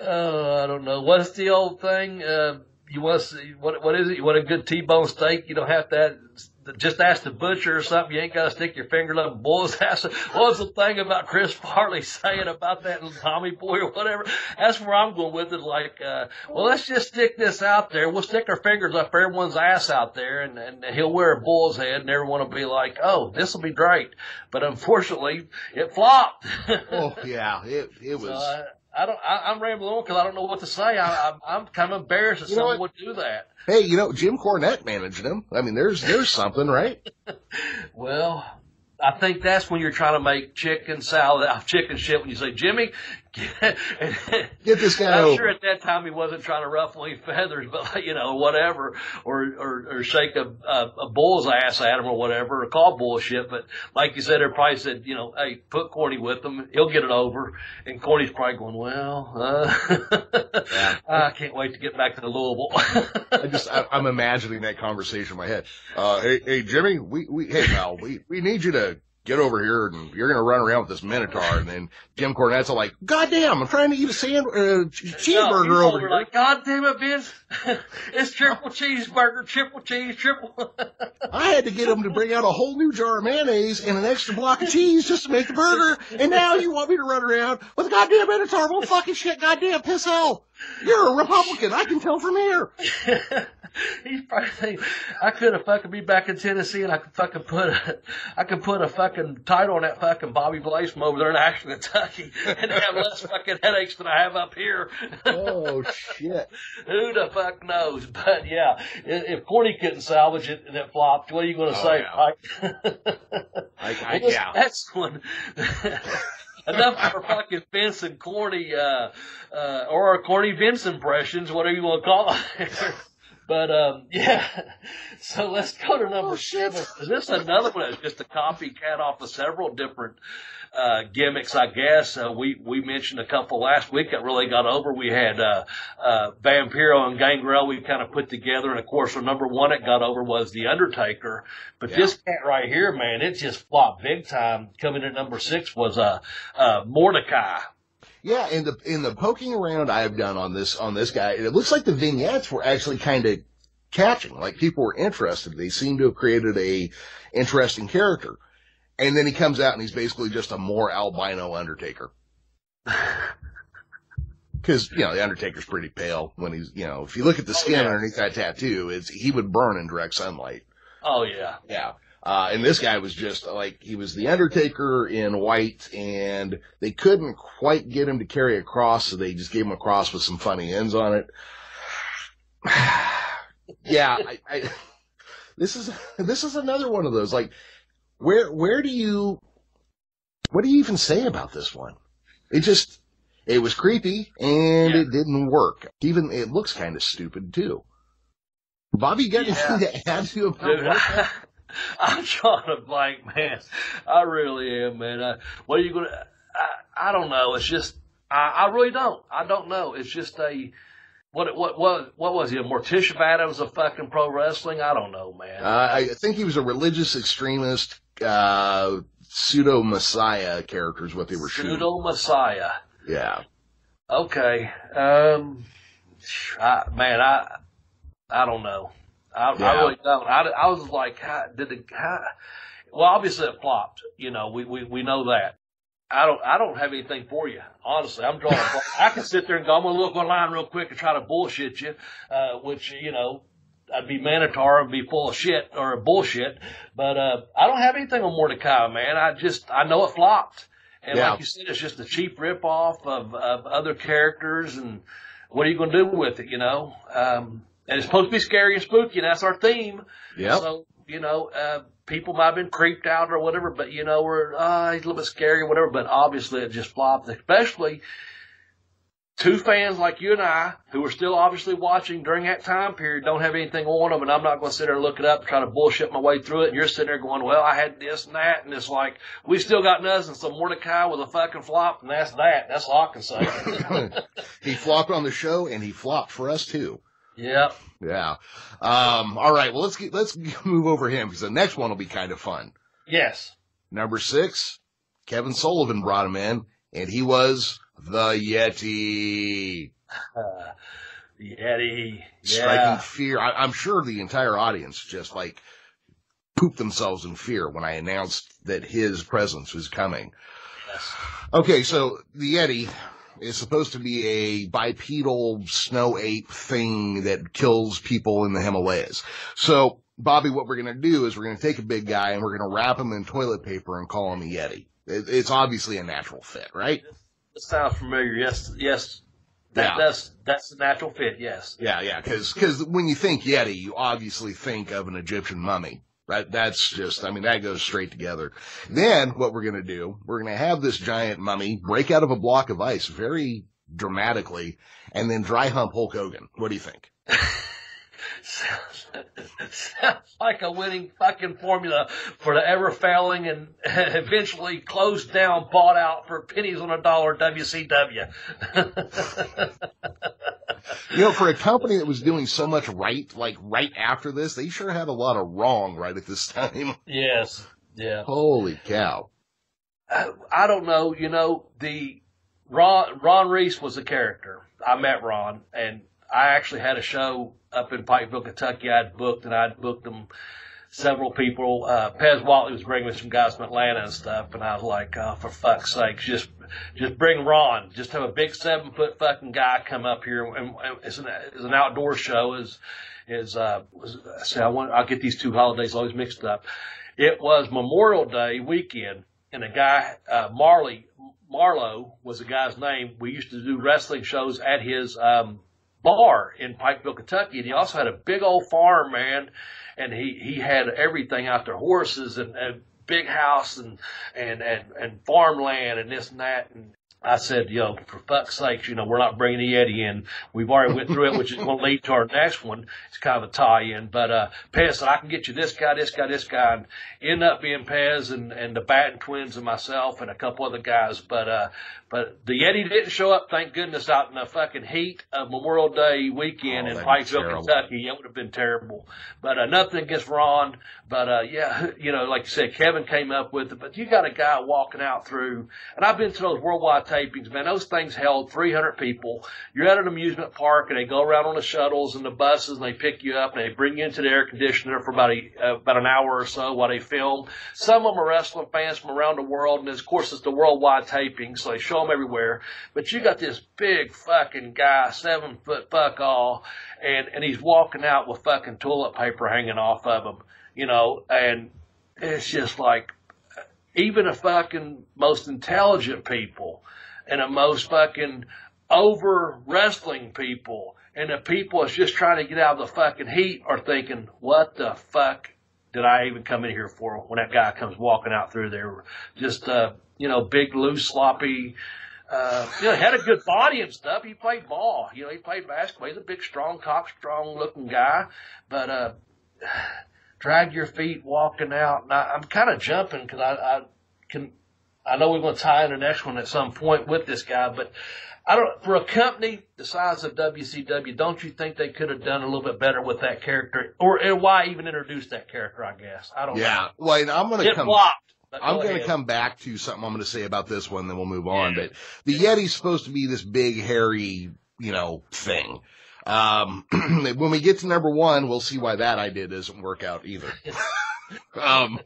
I don't know. What's the old thing? You want to see, what is it? You want a good T-bone steak? You don't have to just ask the butcher or something. You ain't got to stick your finger up a bull's ass. What was the thing about Chris Farley saying about that Tommy Boy or whatever? That's where I'm going with it. Well, let's just stick this out there. We'll stick our fingers up everyone's ass out there, and he'll wear a bull's head, and everyone will be like, oh, this will be great. But unfortunately, it flopped. Oh, yeah. It was... I'm rambling on because I don't know what to say. I'm kind of embarrassed that someone would do that. Hey, Jim Cornette managed him. There's something, right? Well, I think that's when you're trying to make chicken salad out of chicken shit. When you say, Jimmy, Get this guy I'm over. sure at that time he wasn't trying to ruffle any feathers, but whatever, or shake a bull's ass at him or whatever, or call bullshit. But like you said, they probably said, hey, put Corny with him, he'll get it over. And Corny's probably going, well, I can't wait to get back to Louisville. I'm imagining that conversation in my head. Hey, Jimmy, hey pal, we need you to get over here, and you're going to run around with this Minotaur. And then Jim Cornette's all like, God damn, I'm trying to eat a cheeseburger over here. Like, God damn it, Vince. It's triple cheeseburger, triple cheese, triple. I had to get him to bring out a whole new jar of mayonnaise and an extra block of cheese just to make the burger. And now you want me to run around with a goddamn Minotaur? Well, fucking shit, goddamn piss hell. You're a Republican. I can tell from here. He's probably thinking, I could have fucking be back in Tennessee, and I could put a fucking title on that fucking Bobby Blaze from over there in Ashland, Kentucky, and have less fucking headaches than I have up here. Oh shit! Who the fuck knows? But yeah, if Corny couldn't salvage it and it flopped, what are you going to say? Yeah. Yeah. That's one. Enough for fucking Vince and Corny, or Corny Vince impressions, whatever you want to call it. But, yeah. So let's go to number 7. Is this another one that's just a copycat off of several different, gimmicks, I guess? We mentioned a couple last week that really got over. We had, Vampiro and Gangrel we kind of put together. And of course, the number 1 that got over was The Undertaker. But this cat right here, man, it just flopped big time. Coming in at number 6 was, Mordecai. Yeah, in the poking around I've done on this guy, it looks like the vignettes were actually kind of catching. Like, people were interested. They seem to have created a interesting character. And then he comes out and he's basically just a more albino Undertaker. Because, the Undertaker's pretty pale when he's, if you look at the skin underneath that tattoo, he would burn in direct sunlight. Oh, yeah. Yeah. And this guy was just like, he was the Undertaker in white, and they couldn't quite get him to carry a cross, so they just gave him a cross with some funny ends on it. Yeah, this is another one of those, like, what do you even say about this one? It was creepy, and it didn't work. Even, it looks kind of stupid, too. Bobby, you got anything to add to about that? I'm drawing a blank, man. I really am, man. What are you gonna? I don't know. It's just I really don't. I don't know. It's just what was he? A Morticia Adams of fucking pro wrestling? I don't know, man. I think he was a religious extremist, pseudo messiah character is what they were shooting. Pseudo messiah. Yeah. Okay. I don't know. I really don't. I was like, well, obviously it flopped. We know that. I don't have anything for you. Honestly, I'm drawing a blank. I can sit there and go, I'm going to look online real quick and try to bullshit you, which, I'd be Minotaur and be full of shit or bullshit. But, I don't have anything on Mordecai, man. I know it flopped. And like you said, it's just a cheap ripoff of other characters. And what are you going to do with it, And it's supposed to be scary and spooky, and that's our theme. Yeah. So, people might have been creeped out or whatever, but, he's a little bit scary or whatever, but obviously it just flopped, especially two fans like you and I, who are still obviously watching during that time period, don't have anything on them, and I'm not going to sit there and look it up and try to bullshit my way through it, and you're sitting there going, well, I had this and that, and it's like, we still got nothing, so Mordecai with a fucking flop, and that's that. That's all I can say. He flopped on the show, and he flopped for us, too. Yep. Yeah. All right. Well, let's move over him because the next one will be kind of fun. Yes. Number 6, Kevin Sullivan brought him in, and he was the Yeti. Yeti. Striking fear. I'm sure the entire audience just like pooped themselves in fear when I announced that his presence was coming. Yes. Okay. So the Yeti is supposed to be a bipedal snow ape thing that kills people in the Himalayas. So, Bobby, what we're going to do is we're going to take a big guy and we're going to wrap him in toilet paper and call him a Yeti. It's obviously a natural fit, right? It sounds familiar. Yes. That's the natural fit. Yes. Yeah. Because when you think Yeti, you obviously think of an Egyptian mummy. That's just, I mean, that goes straight together. Then what we're going to do, we're going to have this giant mummy break out of a block of ice very dramatically and then dry hump Hulk Hogan. What do you think? Sounds like a winning fucking formula for the ever failing and eventually closed down, bought out for pennies on a dollar WCW. You know, for a company that was doing so much right, like right after this, they sure had a lot of wrong right at this time. Yes. Yeah. Holy cow. I don't know. You know, the Ron Reese was a character. I met Ron, and I actually had a show up in Pikeville, Kentucky. I'd booked them several people. Pez Watley was bringing me some guys from Atlanta and stuff, and I was like, oh, for fuck's sake, just bring Ron. Just have a big 7-foot fucking guy come up here, and it's an outdoor show. I'll get these two holidays always mixed up. It was Memorial Day weekend, and a guy, Marlowe was the guy's name. We used to do wrestling shows at his bar in Pikeville, Kentucky, and he also had a big old farm, man, and he had everything out there, horses and big house and farmland and this and that. And I said, for fuck's sakes, we're not bringing the Yeti in. We've already went through it, which is going to lead to our next one. It's kind of a tie-in. But Pez said, I can get you this guy. And end up being Pez and the Batten twins and myself and a couple other guys. But the Yeti didn't show up, thank goodness, out in the fucking heat of Memorial Day weekend in Pikeville, Kentucky. It would have been terrible. But nothing against Ron. But, like you said, Kevin came up with it. But you got a guy walking out through, and I've been to those worldwide tapings, man. Those things held 300 people. You're at an amusement park, and they go around on the shuttles and the buses, and they pick you up, and they bring you into the air conditioner for about an hour or so while they film. Some of them are wrestling fans from around the world, and of course it's the worldwide taping, so they show them everywhere. But you got this big fucking guy, 7-foot fuck all, and he's walking out with fucking toilet paper hanging off of him, and it's just like, even the fucking most intelligent people and the most fucking over wrestling people and the people that's just trying to get out of the fucking heat are thinking, what the fuck did I even come in here for when that guy comes walking out through there? Just, big, loose, sloppy, had a good body and stuff. He played ball, he played basketball. He's a big, strong, cock-strong looking guy, but, drag your feet walking out. And I'm kind of jumping because I know we're going to tie in the next one at some point with this guy, but for a company the size of WCW, don't you think they could have done a little bit better with that character, or why even introduce that character? I guess I don't know. Yeah, well, and I'm going to come. I'm going to come back to something I'm going to say about this one, then we'll move on. But the Yeti's supposed to be this big, hairy, thing. When we get to number 1, we'll see why that idea doesn't work out either. All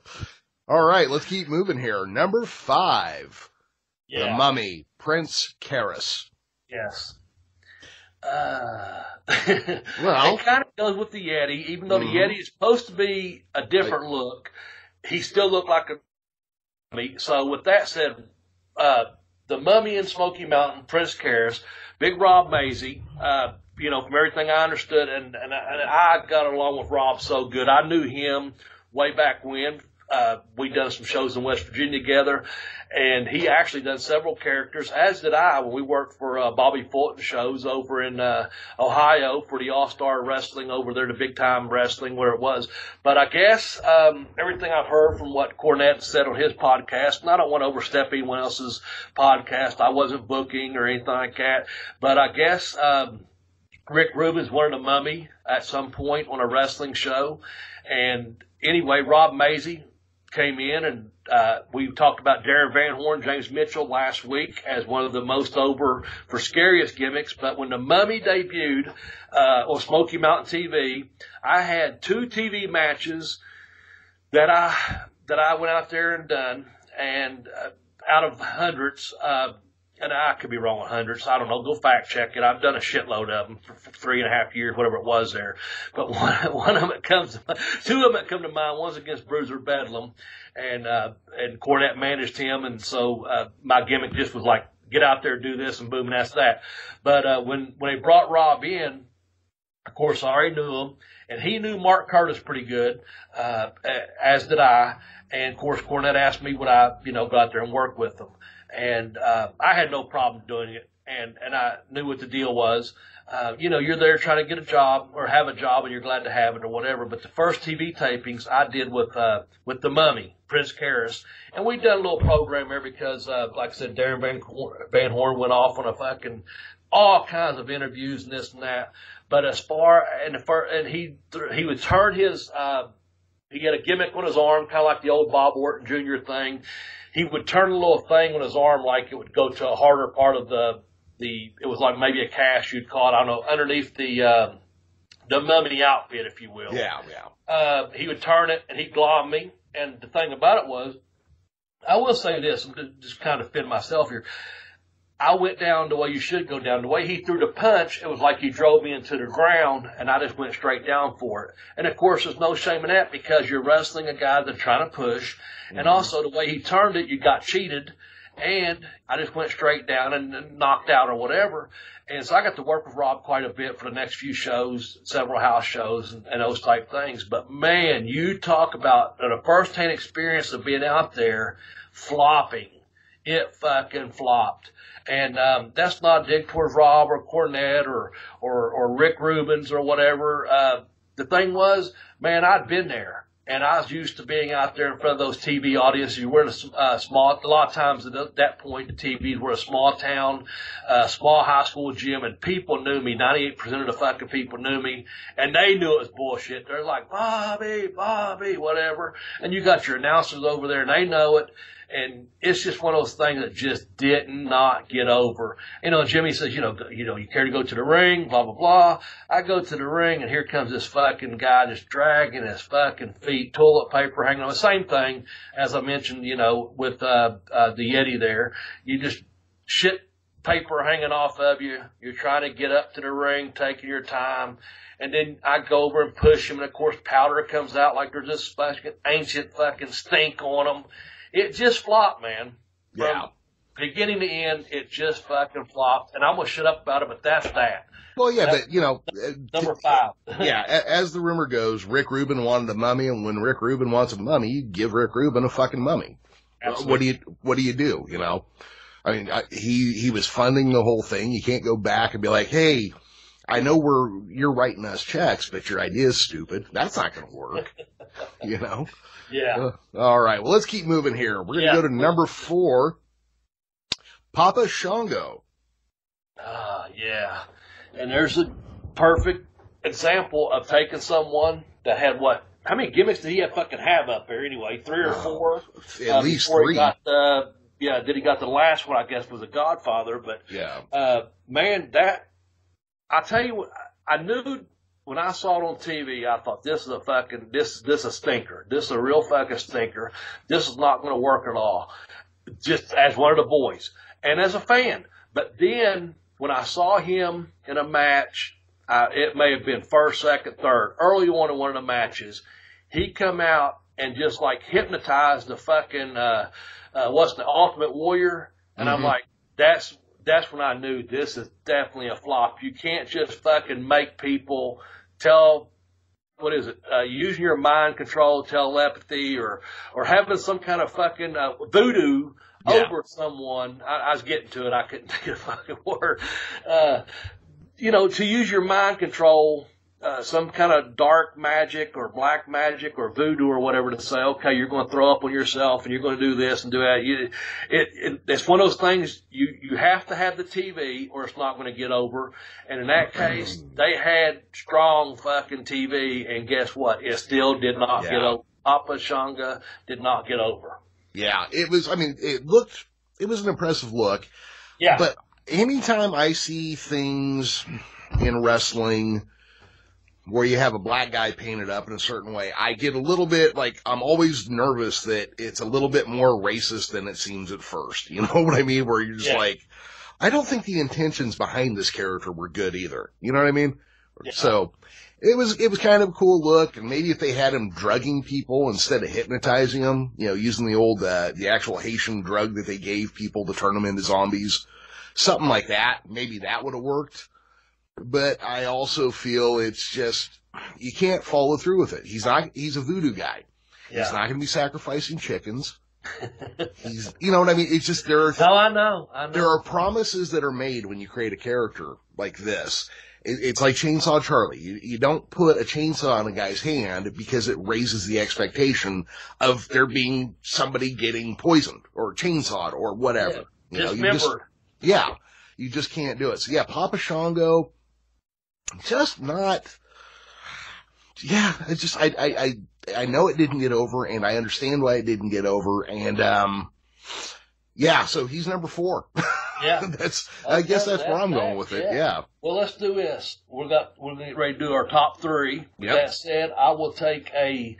right, let's keep moving here. Number 5, The Mummy, Prince Karras. Yes. Well, it kind of goes with the Yeti, even though the Yeti is supposed to be a different look. He still looked like a mummy. So with that said, the Mummy in Smoky Mountain, Prince Karras, Big Rob Mazie, from everything I understood, and I got along with Rob so good. I knew him way back when. We'd done some shows in West Virginia together, and he actually done several characters, as did I, when we worked for Bobby Fulton shows over in Ohio for the All-Star Wrestling over there, the Big Time Wrestling, where it was. But I guess everything I've heard from what Cornette said on his podcast, and I don't want to overstep anyone else's podcast. I wasn't booking or anything like that, but I guess Rick Rubin's wanted a mummy at some point on a wrestling show. And anyway, Rob Mazie came in, and we talked about Darren Van Horn, James Mitchell last week as one of the most over for scariest gimmicks. But when the Mummy debuted on Smoky Mountain TV, I had 2 TV matches that I went out there and done, and out of hundreds, and I could be wrong with hundreds. I don't know. Go fact check it. I've done a shitload of them for 3.5 years, whatever it was there. But one of them that comes, 2 of them that come to mind. One's against Bruiser Bedlam, and Cornette managed him, and so my gimmick just was like, get out there, do this, and boom, and that's that. But when they brought Rob in, Of course, I already knew him, and he knew Mark Curtis pretty good, as did I. And of course, Cornette asked me would I, go out there and work with him, and I had no problem doing it, and I knew what the deal was. You're there trying to get a job or have a job, and you're glad to have it or whatever. But the first TV tapings I did with the Mummy, Prince Karras, and we done a little program there because, like I said, Darren Van Horn went off on a fucking all kinds of interviews and this and that. But as far and he would turn his he had a gimmick on his arm, kind of like the old Bob Orton Jr. thing. He would turn a little thing on his arm like it would go to a harder part of it was like maybe a cast you'd call it, I don't know, underneath the Mummy outfit, if you will. Yeah. He would turn it and he'd glob me. And the thing about it was, I will say this, I'm just kind of defend myself here. I went down the way you should go down. The way he threw the punch, it was like he drove me into the ground, and I just went straight down for it. And, of course, there's no shame in that because you're wrestling a guy that's trying to push. Mm-hmm. And also the way he turned it, you got cheated, and I just went straight down and knocked out or whatever. And so I got to work with Rob quite a bit for the next few shows, several house shows and those type things. But, man, you talk about a first-hand experience of being out there flopping. It fucking flopped. And that's not a dig towards Rob or Cornette or Rick Rubens or whatever. The thing was, man, I'd been there. And I was used to being out there in front of those TV audiences. You were in a lot of times at that point, the TVs were a small town, small high school gym, and people knew me. 98% of the fucking people knew me, and they knew it was bullshit. They're like, Bobby, whatever. And you got your announcers over there, and they know it. And it's just one of those things that just did not get over. Jimmy says, you care to go to the ring, blah, blah, blah. I go to the ring, and here comes this fucking guy just dragging his fucking feet, toilet paper hanging on. The same thing, as I mentioned, with the Yeti there. You just shit paper hanging off of you. You're trying to get up to the ring, taking your time. And then I go over and push him, and, of course, powder comes out like there's this fucking ancient fucking stink on them. It just flopped, man. From beginning to end, it just fucking flopped. And I'm going to shut up about it, but that's that. Well, yeah, that's, number 5. As the rumor goes, Rick Rubin wanted a mummy, and when Rick Rubin wants a mummy, you give Rick Rubin a fucking mummy. Absolutely. What do you do, I mean, he was funding the whole thing. You can't go back and be like, hey, I know you're writing us checks, but your idea is stupid. That's not going to work, Yeah. All right. Well, let's keep moving here. We're going to go to number 4, Papa Shango. Yeah. And there's a perfect example of taking someone that had how many gimmicks did he fucking have up there anyway? 3 or 4? At least 3. He got the last one, I guess, was a Godfather. But, man, I tell you what, I knew when I saw it on TV, I thought, this is a stinker. This is a real fucking stinker. This is not going to work at all. Just as one of the boys. And as a fan. But then, when I saw him in a match, it may have been first, second, third, early on in one of the matches, he come out and just like hypnotized the fucking, the Ultimate Warrior. And I'm like, that's when I knew this is definitely a flop. You can't just fucking make people using your mind control, telepathy, or having some kind of fucking voodoo over someone. I was getting to it. I couldn't think of a fucking word. To use your mind control, some kind of dark magic or black magic or voodoo or whatever to say, okay, you're going to throw up on yourself and you're going to do this and do that. It's one of those things you have to have the TV or it's not going to get over. And in that case, they had strong fucking TV, and guess what? It still did not get over. Papa Shango did not get over. Yeah, it was an impressive look. Yeah. But anytime I see things in wrestling where you have a black guy painted up in a certain way, I get a little bit I'm always nervous that it's a little bit more racist than it seems at first. You know what I mean? Where you're just I don't think the intentions behind this character were good either. You know what I mean? Yeah. So it was kind of a cool look, and maybe if they had him drugging people instead of hypnotizing them, using the old, the actual Haitian drug that they gave people to turn them into zombies, something like that, maybe that would have worked. but I also feel it's just, you can't follow through with it. He's a voodoo guy. Yeah. He's not going to be sacrificing chickens. You know what I mean? It's just, I know. There are promises that are made when you create a character like this. It's like Chainsaw Charlie. You don't put a chainsaw in a guy's hand because it raises the expectation of there being somebody getting poisoned or chainsawed or whatever. Yeah, you just can't do it. So yeah, Papa Shango, just not. Yeah, it's just I know it didn't get over, and I understand why it didn't get over, and yeah, so he's number 4. Yeah, I guess that's where I'm going with it. Yeah. Well, let's do this. We're getting ready to do our top 3. With Yep. that said, I will take a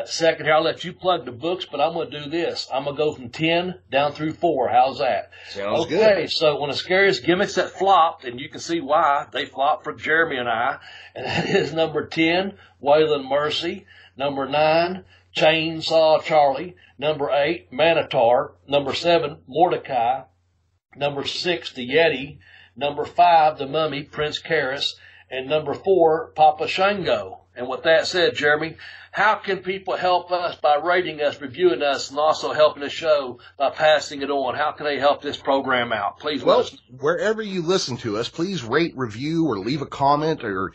second here. I'll let you plug the books, but I'm going to do this. I'm going to go from 10 down through 4. How's that? Sounds good. Okay, so one of the scariest gimmicks that flopped, and you can see why they flopped for Jeremy and I, and that is number 10, Waylon Mercy. Number 9, Chainsaw Charlie. Number 8, Manitar. Number 7, Mordecai. Number 6, the Yeti. Number 5, the Mummy, Prince Karras. And number 4, Papa Shango. And with that said, Jeremy, how can people help us by rating us, reviewing us, and also helping the show by passing it on? How can they help this program out? Please let us know. Wherever you listen to us, please rate, review, or leave a comment or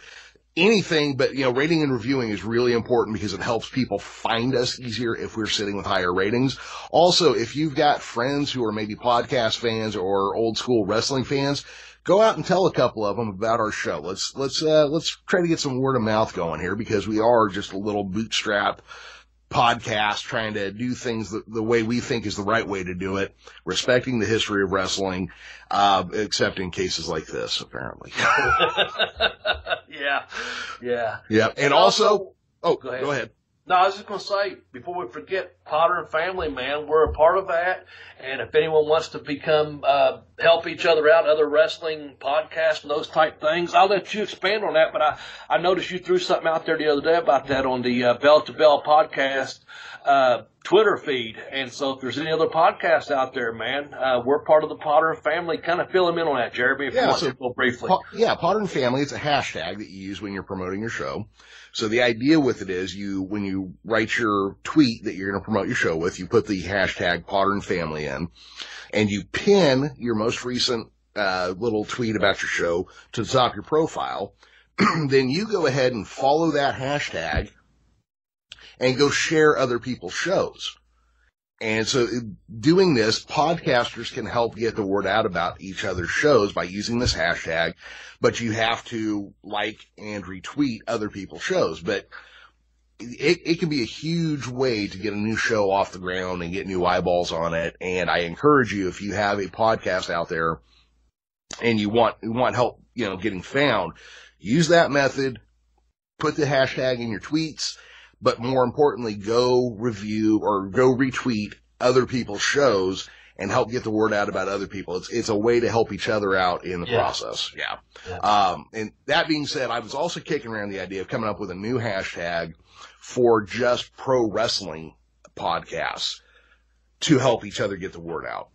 anything, but rating and reviewing is really important because it helps people find us easier if we're sitting with higher ratings. Also, if you've got friends who are maybe podcast fans or old school wrestling fans, go out and tell a couple of them about our show. Let's try to get some word of mouth going here because we are just a little bootstrap podcast trying to do things the way we think is the right way to do it, respecting the history of wrestling, except in cases like this, apparently. Yeah. And also, go ahead. No, I was just going to say, before we forget, Potter and Family, man, we're a part of that. And if anyone wants to become, help each other out, other wrestling podcasts and those type things, I'll let you expand on that. But I noticed you threw something out there the other day about that on the Bell to Bell podcast Twitter feed. And so if there's any other podcasts out there, man, we're part of the Potter and Family. Kind of fill them in on that, Jeremy, if you want to go briefly. Potter and Family, it's a hashtag that you use when you're promoting your show. So the idea with it is when you write your tweet that you're going to promote your show with, you put the hashtag Potter and Family in, and you pin your most recent little tweet about your show to the top of your profile. Then you go ahead and follow that hashtag and go share other people's shows. And so doing this, podcasters can help get the word out about each other's shows by using this hashtag, but you have to like and retweet other people's shows. But it can be a huge way to get a new show off the ground and get new eyeballs on it. And I encourage you, if you have a podcast out there and you want help, getting found, use that method, put the hashtag in your tweets, but more importantly, go review or go retweet other people's shows and help get the word out about other people. It's a way to help each other out in the process. Yeah. And that being said, I was also kicking around the idea of coming up with a new hashtag for just pro wrestling podcasts to help each other get the word out.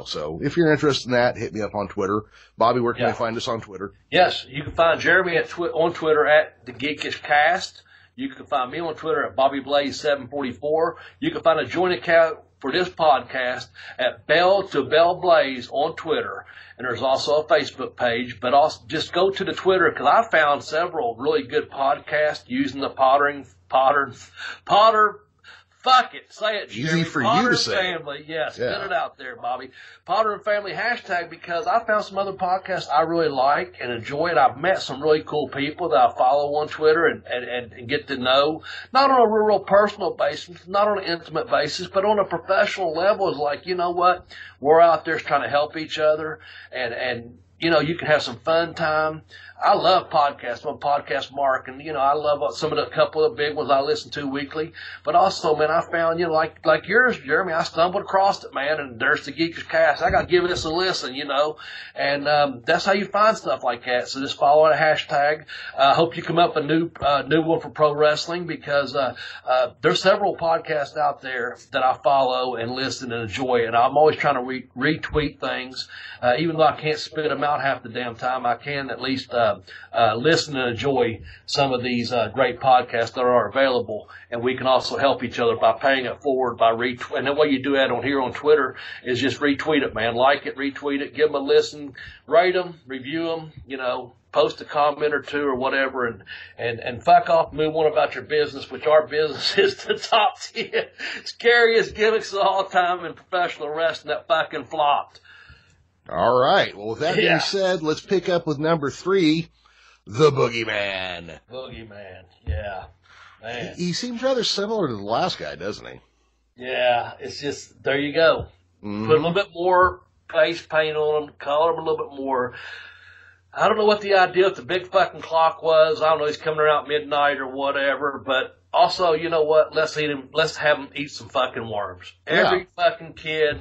So if you're interested in that, hit me up on Twitter. Bobby, where can they find us on Twitter? Yes, you can find Jeremy on Twitter at The Geekish Cast. You can find me on Twitter at BobbyBlaze744. You can find a joint account for this podcast at Bell to Bell Blaze on Twitter. And there's also a Facebook page, but also just go to the Twitter because I found several really good podcasts using the Potter, fuck it, say it, Jeremy. Easy for Potter you to say. Family, yes, get it out there, Bobby. Potter and Family hashtag because I found some other podcasts I really like and enjoy it. I've met some really cool people that I follow on Twitter and get to know, not on a real personal basis, not on an intimate basis, but on a professional level. Is like, you know what, we're out there trying to help each other and you can have some fun time. I love podcasts. I'm a podcast mark, and I love a couple of the big ones I listen to weekly. But also, man, I found like yours, Jeremy. I stumbled across it, man, and there's the Geekish Cast. I got to give this a listen, and that's how you find stuff like that. So just follow the hashtag. I hope you come up with a new one for pro wrestling because there's several podcasts out there that I follow and listen and enjoy, and I'm always trying to retweet things, even though I can't spit them out half the damn time I can, at least listen and enjoy some of these great podcasts that are available. And we can also help each other by paying it forward, by retweet. And the way you do that on here on Twitter is just retweet it, man. Like it, retweet it, give them a listen, rate them, review them, you know, post a comment or two or whatever, and fuck off, move on about your business, which our business is the top 10 scariest gimmicks of all time in professional wrestling that fucking flopped. All right. Well, with that being said, let's pick up with number 3, the Boogeyman. Boogeyman, yeah. Man. He seems rather similar to the last guy, doesn't he? Yeah, it's just, there you go. Mm-hmm. Put a little bit more face paint on him, color him a little bit more. I don't know what the idea of the big fucking clock was. I don't know, he's coming around midnight or whatever, but also, you know what? Let's have him eat some fucking worms. Every fucking kid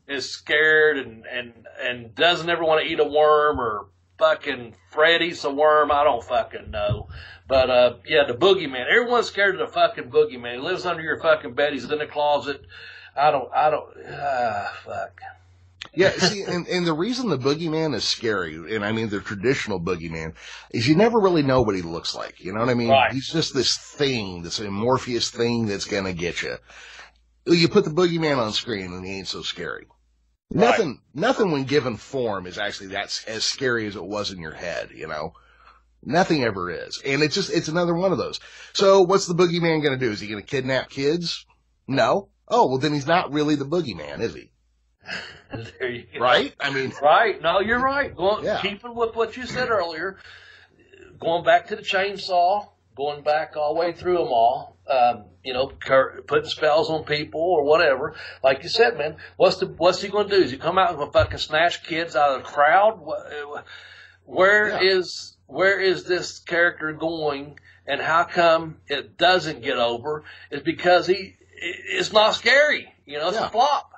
is scared and doesn't ever want to eat a worm, or fucking Fred eats a worm. I don't fucking know. But, the Boogeyman. Everyone's scared of the fucking Boogeyman. He lives under your fucking bed. He's in the closet. Fuck. Yeah, see, and the reason the Boogeyman is scary, and I mean the traditional Boogeyman, is you never really know what he looks like. You know what I mean? Right. He's just this thing, this amorphous thing that's gonna get you. You put the Boogeyman on screen and he ain't so scary. Right. Nothing when given form is actually that's as scary as it was in your head, you know? Nothing ever is. And it's another one of those. So what's the Boogeyman gonna do? Is he gonna kidnap kids? No. Oh, well then he's not really the Boogeyman, is he? There you go. Right? I mean, right. No, you're right. Keeping with what you said earlier, going back to the chainsaw, going back all the way through them all, putting spells on people or whatever. Like you said, man, what's he going to do? Is he come out and fucking snatch kids out of the crowd? Where is this character going, and how come it doesn't get over? It's because it's not scary. You know, it's a flop.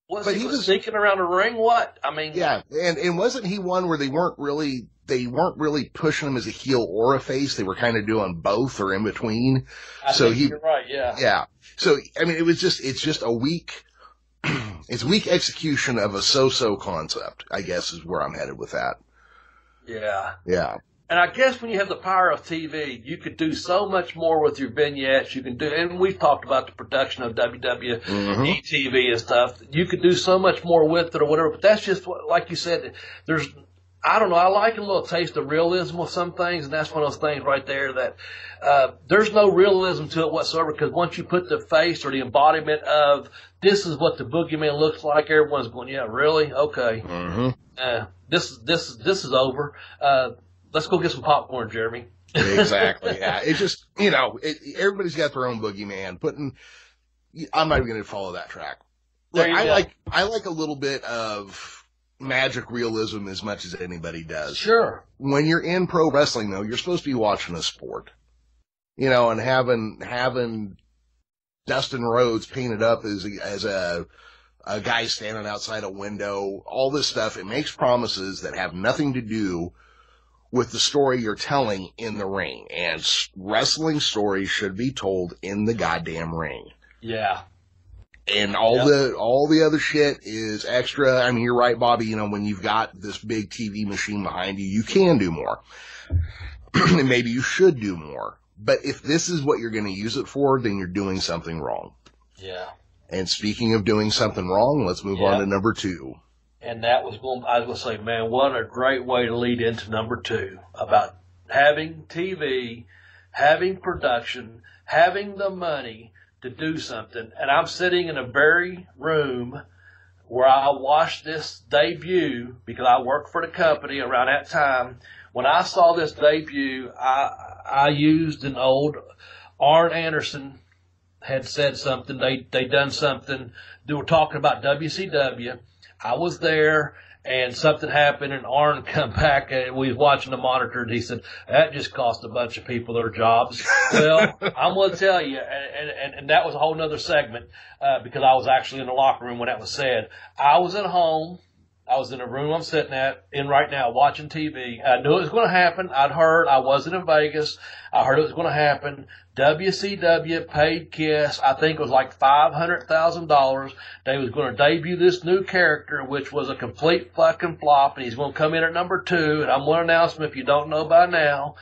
But he was sneaking around the ring. What? I mean, yeah, and wasn't he one where they weren't really pushing him as a heel or a face? They were kind of doing both or in between. You're right. Yeah. Yeah. So I mean, it's just a weak, it's weak execution of a so-so concept, I guess, is where I'm headed with that. Yeah. Yeah. And I guess when you have the power of TV, you could do so much more with your vignettes. You can do, and we've talked about the production of WWE TV and stuff. You could do so much more with it or whatever. But that's just what, like you said, I don't know. I like a little taste of realism with some things, and that's one of those things right there that there's no realism to it whatsoever. Because once you put the face or the embodiment of this is what the Boogeyman looks like, everyone's going, yeah, really, okay. This is over. Let's go get some popcorn, Jeremy. Exactly. Yeah. It just, everybody's got their own Boogeyman. I'm not even going to follow that track. Look, I like a little bit of magic realism as much as anybody does. Sure. When you're in pro wrestling, though, you're supposed to be watching a sport, and having Dustin Rhodes painted up as a guy standing outside a window, all this stuff. It makes promises that have nothing to do with the story you're telling in the ring. And wrestling stories should be told in the goddamn ring. Yeah. And all the other shit is extra. I mean, you're right, Bobby, when you've got this big TV machine behind you, you can do more. And maybe you should do more. But if this is what you're going to use it for, then you're doing something wrong. Yeah. And speaking of doing something wrong, let's move on to number 2. And I was going to say, man, what a great way to lead into number 2 about having TV, having production, having the money to do something. And I'm sitting in a very room where I watched this debut because I worked for the company around that time. When I saw this debut, I used an old Arn Anderson had said something. They done something. They were talking about WCW. I was there, and something happened, and Arn come back, and we was watching the monitor, and he said, that just cost a bunch of people their jobs. Well, I'm going to tell you, and that was a whole nother segment, because I was actually in the locker room when that was said. I was at home I was in a room I'm sitting in right now watching TV. I knew it was going to happen. I'd heard. I wasn't in Vegas. I heard it was going to happen. WCW paid Kiss, I think it was like $500,000. They was going to debut this new character, which was a complete fucking flop, and he's going to come in at number 2. And I'm going to announce him if you don't know by now.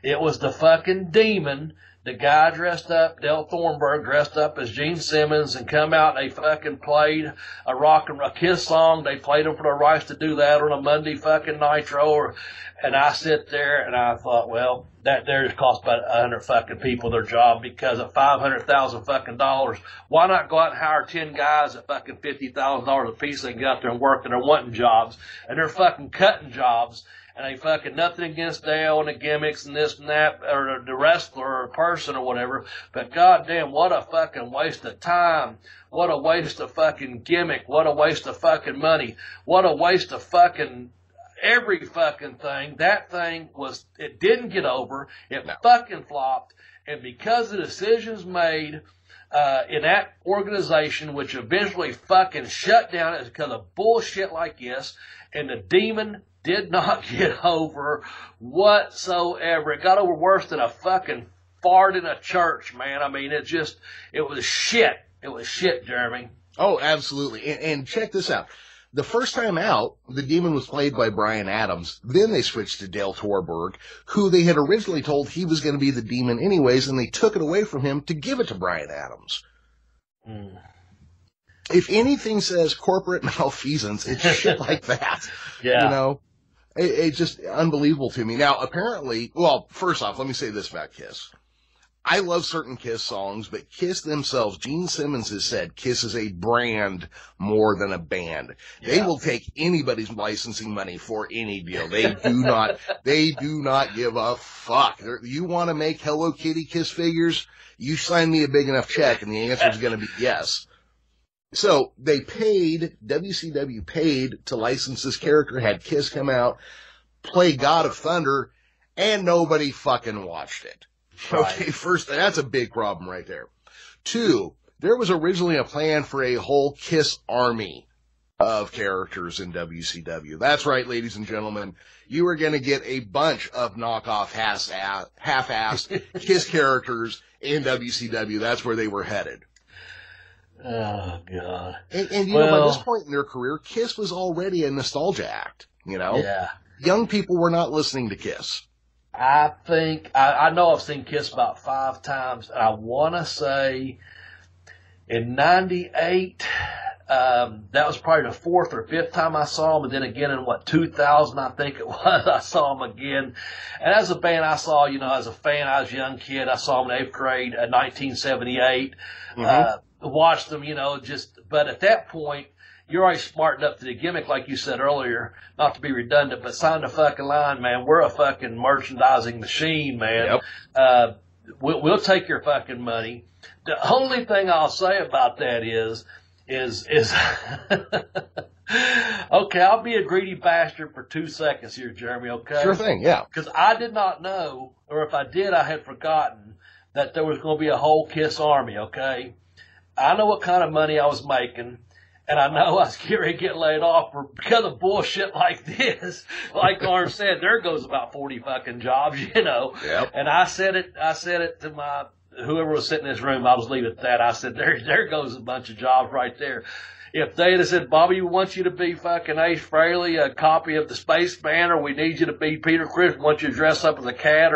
It was the fucking Demon. The guy dressed up, Del Thornburg dressed up as Gene Simmons, and come out and they fucking played a Kiss song. They played them for the rights to do that on a Monday fucking Nitro. And I sit there and I thought, well, that there just cost about 100 fucking people their job, because at $500,000 fucking dollars, why not go out and hire 10 guys at fucking $50,000 a piece? They can get out there and work, and they're wanting jobs, and they're fucking cutting jobs. And they fucking, nothing against Dale and the Gimmicks and this and that, or the wrestler or person or whatever, but goddamn, what a fucking waste of time. What a waste of fucking gimmick. What a waste of fucking money. What a waste of fucking every fucking thing. That thing was, it didn't get over. It fucking flopped. And because the decisions made in that organization, which eventually fucking shut down, it's because of bullshit like this, and the Demon did not get over whatsoever. It got over worse than a fucking fart in a church, man. I mean, it was shit. It was shit, Jeremy. Oh, absolutely. And check this out. The first time out, the Demon was played by Bryan Adams. Then they switched to Dale Torberg, who they had originally told he was going to be the Demon anyways, and they took it away from him to give it to Bryan Adams. Mm. If anything says corporate malfeasance, it's shit like that. Yeah. You know? It's just unbelievable to me. Now, apparently, well, first off, let me say this about Kiss. I love certain Kiss songs, but Kiss themselves, Gene Simmons has said Kiss is a brand more than a band. Yeah. They will take anybody's licensing money for any deal. They do not give a fuck. You want to make Hello Kitty Kiss figures? You sign me a big enough check, and the answer is going to be yes. So WCW paid to license this character, had Kiss come out, play God of Thunder, and nobody fucking watched it. Right. Okay, first, that's a big problem right there. 2, there was originally a plan for a whole Kiss army of characters in WCW. That's right, ladies and gentlemen. You are going to get a bunch of knockoff half-assed Kiss characters in WCW. That's where they were headed. Oh, God. And you know, by this point in their career, Kiss was already a nostalgia act, you know? Yeah. Young people were not listening to Kiss. I think, I know I've seen Kiss about 5 times, and I want to say in 98, that was probably the 4th or 5th time I saw them, and then again in 2000, I think it was, I saw them again. And as a band, I saw, you know, as a fan, I was a young kid, I saw them in 8th grade, 1978. Watched them, you know, but at that point, you're already smartened up to the gimmick, like you said earlier, not to be redundant, but sign the fucking line, man. We're a fucking merchandising machine, man. Yep. We'll take your fucking money. The only thing I'll say about that is okay, I'll be a greedy bastard for 2 seconds here, Jeremy, okay? Sure thing, yeah. Because I did not know, or if I did, I had forgotten that there was going to be a whole Kiss army, okay? I know what kind of money I was making, and I know I was getting to get laid off because of bullshit like this. Like Arn said, there goes about 40 fucking jobs, you know. Yep. And I said it to whoever was sitting in this room, I'll just leave it at that. I said, there goes a bunch of jobs right there. If they had said, Bobby, we want you to be fucking Ace Frehley, a copy of the Spaceman, or we need you to be Peter Criss, we want you to dress up as a cat,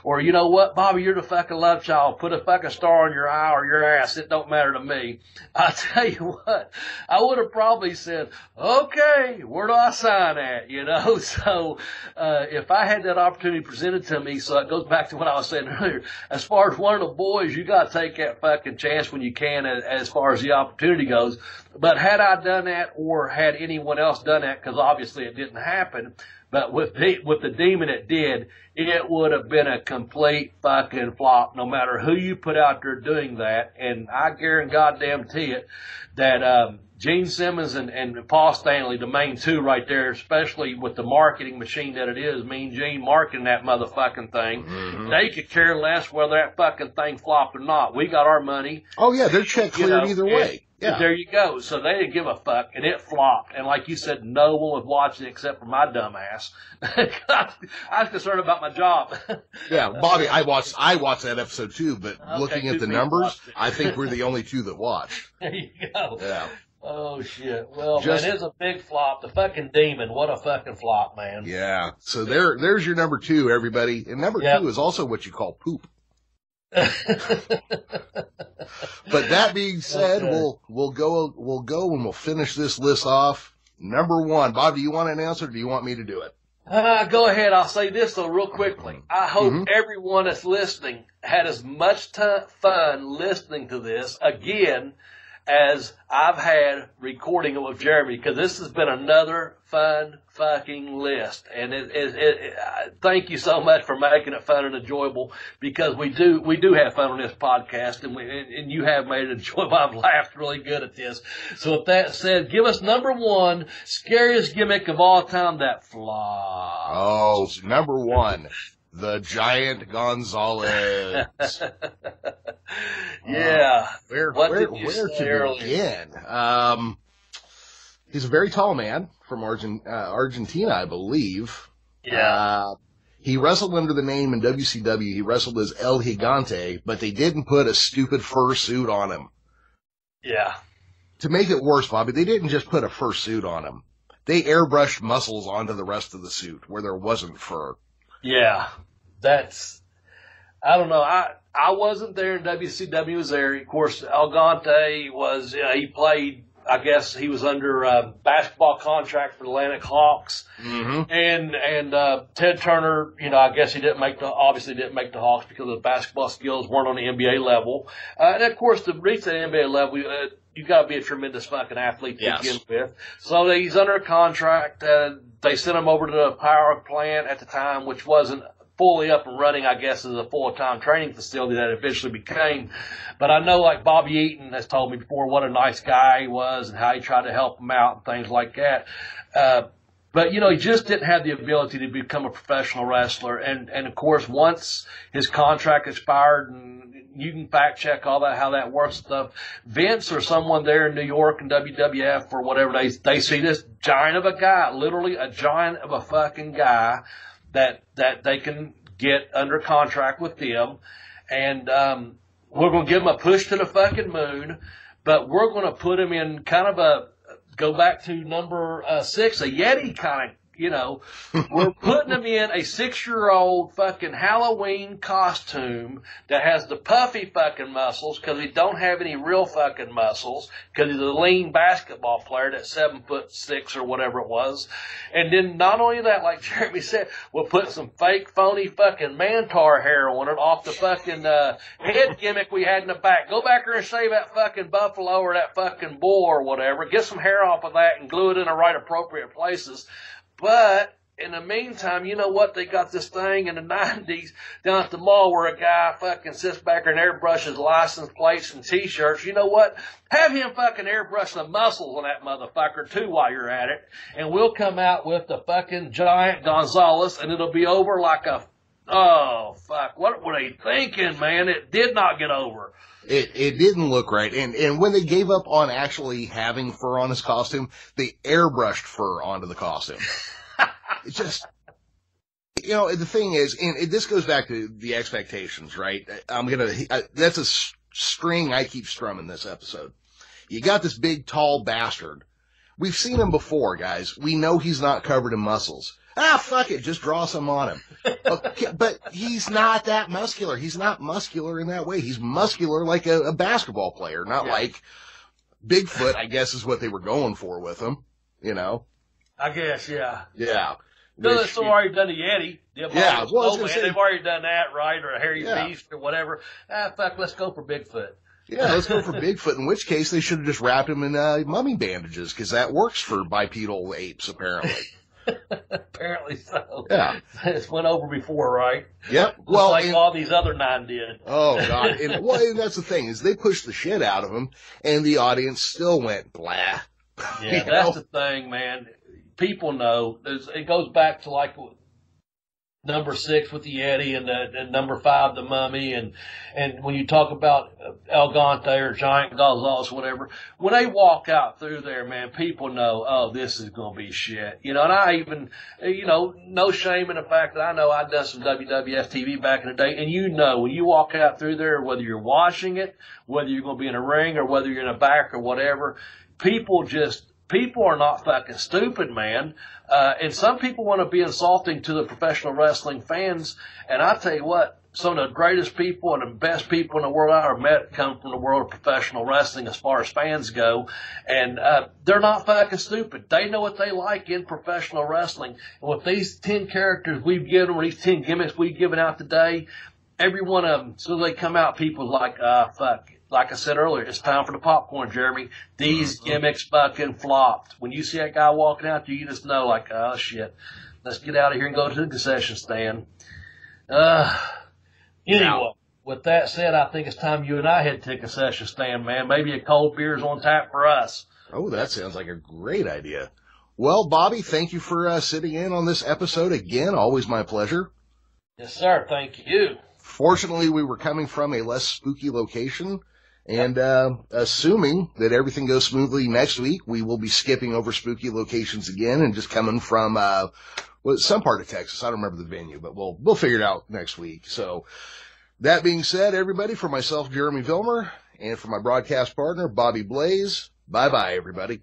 or you know what, Bobby, you're the fucking love child, put a fucking star on your eye or your ass, it don't matter to me. I tell you what, I would have probably said, okay, where do I sign at, you know? So, if I had that opportunity presented to me, so it goes back to what I was saying earlier, as far as one of the boys, you gotta take that fucking chance when you can as far as the opportunity goes. But had I done that, or had anyone else done that, because obviously it didn't happen, but with the Demon it did, it would have been a complete fucking flop, no matter who you put out there doing that. And I guarantee it that Gene Simmons and Paul Stanley, the main 2 right there, especially with the marketing machine that it is, Mean Gene marketing that motherfucking thing, they could care less whether that fucking thing flopped or not. We got our money. Oh yeah, their check cleared either way. Yeah. There you go. So they didn't give a fuck, and it flopped. And like you said, no one was watching it except for my dumb ass. I was concerned about my job. Yeah, Bobby, I watched that episode too, but looking at the numbers, I I think we're the only two that watched. There you go. Yeah. Oh, shit. Well, man, it's a big flop. The fucking demon. What a fucking flop, man. Yeah. So there's your number 2, everybody. And number 2 is also what you call poop. But that being said, Okay. we'll go and we'll finish this list off. Number 1, Bob, do you want to announce it or do you want me to do it? Go ahead. I'll say this, though, real quickly. I hope everyone that's listening had as much fun listening to this, again, as I've had recording it with Jeremy, because this has been another fun fucking list. And thank you so much for making it fun and enjoyable, because we do have fun on this podcast, and you have made it enjoyable. I've laughed really good at this. So with that said, give us number 1, scariest gimmick of all time that flopped. Oh, number 1, the Giant Gonzalez. Yeah. Where did you to say earlier? begin? He's a very tall man from Argentina, I believe. Yeah. He wrestled under the name in WCW. He wrestled as El Gigante, but they didn't put a stupid fur suit on him. Yeah. To make it worse, Bobby, they didn't just put a fur suit on him. They airbrushed muscles onto the rest of the suit where there wasn't fur. Yeah. I don't know. I wasn't there, and WCW was there. Of course, El Gigante was, he played, I guess he was under a basketball contract for the Atlantic Hawks. Mm-hmm. And Ted Turner, I guess he obviously didn't make the Hawks because the basketball skills weren't on the NBA level. And of course, to reach that NBA level, you got to be a tremendous fucking athlete to begin with. So he's under a contract. They sent him over to the power plant at the time, which wasn't fully up and running, I guess, as a full-time training facility that it eventually became. But I know, like, Bobby Eaton has told me before what a nice guy he was and how he tried to help him out and things like that. But, he just didn't have the ability to become a professional wrestler. And of course, once his contract expired, and you can fact check all that, how that works and stuff, Vince or someone there in New York and WWF or whatever, they see this giant of a guy, literally a giant of a fucking guy, that they can get under contract with them. And we're going to give him a push to the fucking moon, but we're going to put him in kind of go back to number 6, a Yeti kind of, we're putting him in a 6-year-old fucking Halloween costume that has the puffy fucking muscles, because he don't have any real fucking muscles, because he's a lean basketball player that's 7'6" or whatever it was. And then not only that, like Jeremy said, we'll put some fake phony fucking Mantar hair on it off the fucking head gimmick we had in the back. Go back there and shave that fucking buffalo or that fucking bull or whatever. Get some hair off of that and glue it in the right appropriate places. But in the meantime, you know what? They got this thing in the 90s down at the mall where a guy fucking sits back there and airbrushes license plates and T-shirts. You know what? Have him fucking airbrush the muscles on that motherfucker too while you're at it. And we'll come out with the fucking Giant Gonzalez, and it'll be over like oh, fuck. What were they thinking, man? It did not get over. It didn't look right. And when they gave up on actually having fur on his costume, they airbrushed fur onto the costume. It's just, the thing is, and this goes back to the expectations, right? That's a string I keep strumming this episode. You got this big, tall bastard. We've seen him before, guys. We know he's not covered in muscles. Fuck it, just draw some on him. Okay, but he's not that muscular. He's not muscular in that way. He's muscular like a basketball player, not like Bigfoot, I guess is what they were going for with him, I guess, yeah. Yeah. No, they've already done the Yeti. They've already done that, right? Or a hairy beast or whatever. Fuck, let's go for Bigfoot. Yeah, let's go for Bigfoot, in which case they should have just wrapped him in mummy bandages, because that works for bipedal apes, apparently. Apparently so. Yeah. It's went over before, right? Yep. Well, like all these other 9 did. Oh, God. And that's the thing, is they pushed the shit out of him, and the audience still went blah. Yeah, that's the thing, man. People know. It goes back to like number 6 with the Yeti and number 5 the Mummy, and when you talk about El Gante or Giant Gonzalez, whatever, when they walk out through there, man, people know, oh, this is going to be shit. And I even, no shame in the fact that I know I've done some WWF TV back in the day, and when you walk out through there, whether you're watching it, whether you're going to be in a ring or whether you're in a back or whatever, people are not fucking stupid, man. And some people want to be insulting to the professional wrestling fans. And I tell you what, some of the greatest people and the best people in the world I ever met come from the world of professional wrestling as far as fans go. And they're not fucking stupid. They know what they like in professional wrestling. And with these 10 characters we've given them, or these 10 gimmicks we've given out today, every one of them, so they come out, people like, fuck. Like I said earlier, it's time for the popcorn, Jeremy. These gimmicks fucking flopped. When you see that guy walking out there, you just know, like, oh, shit. Let's get out of here and go to the concession stand. Anyway, with that said, I think it's time you and I head to the concession stand, man. Maybe a cold beer's on tap for us. Oh, that sounds like a great idea. Well, Bobby, thank you for sitting in on this episode again. Always my pleasure. Yes, sir. Thank you. Fortunately, we were coming from a less spooky location. And assuming that everything goes smoothly next week, we will be skipping over spooky locations again and just coming from some part of Texas. I don't remember the venue, but we'll figure it out next week. So that being said, everybody, for myself, Jeremy Vilmur, and for my broadcast partner, Bobby Blaze, bye-bye, everybody.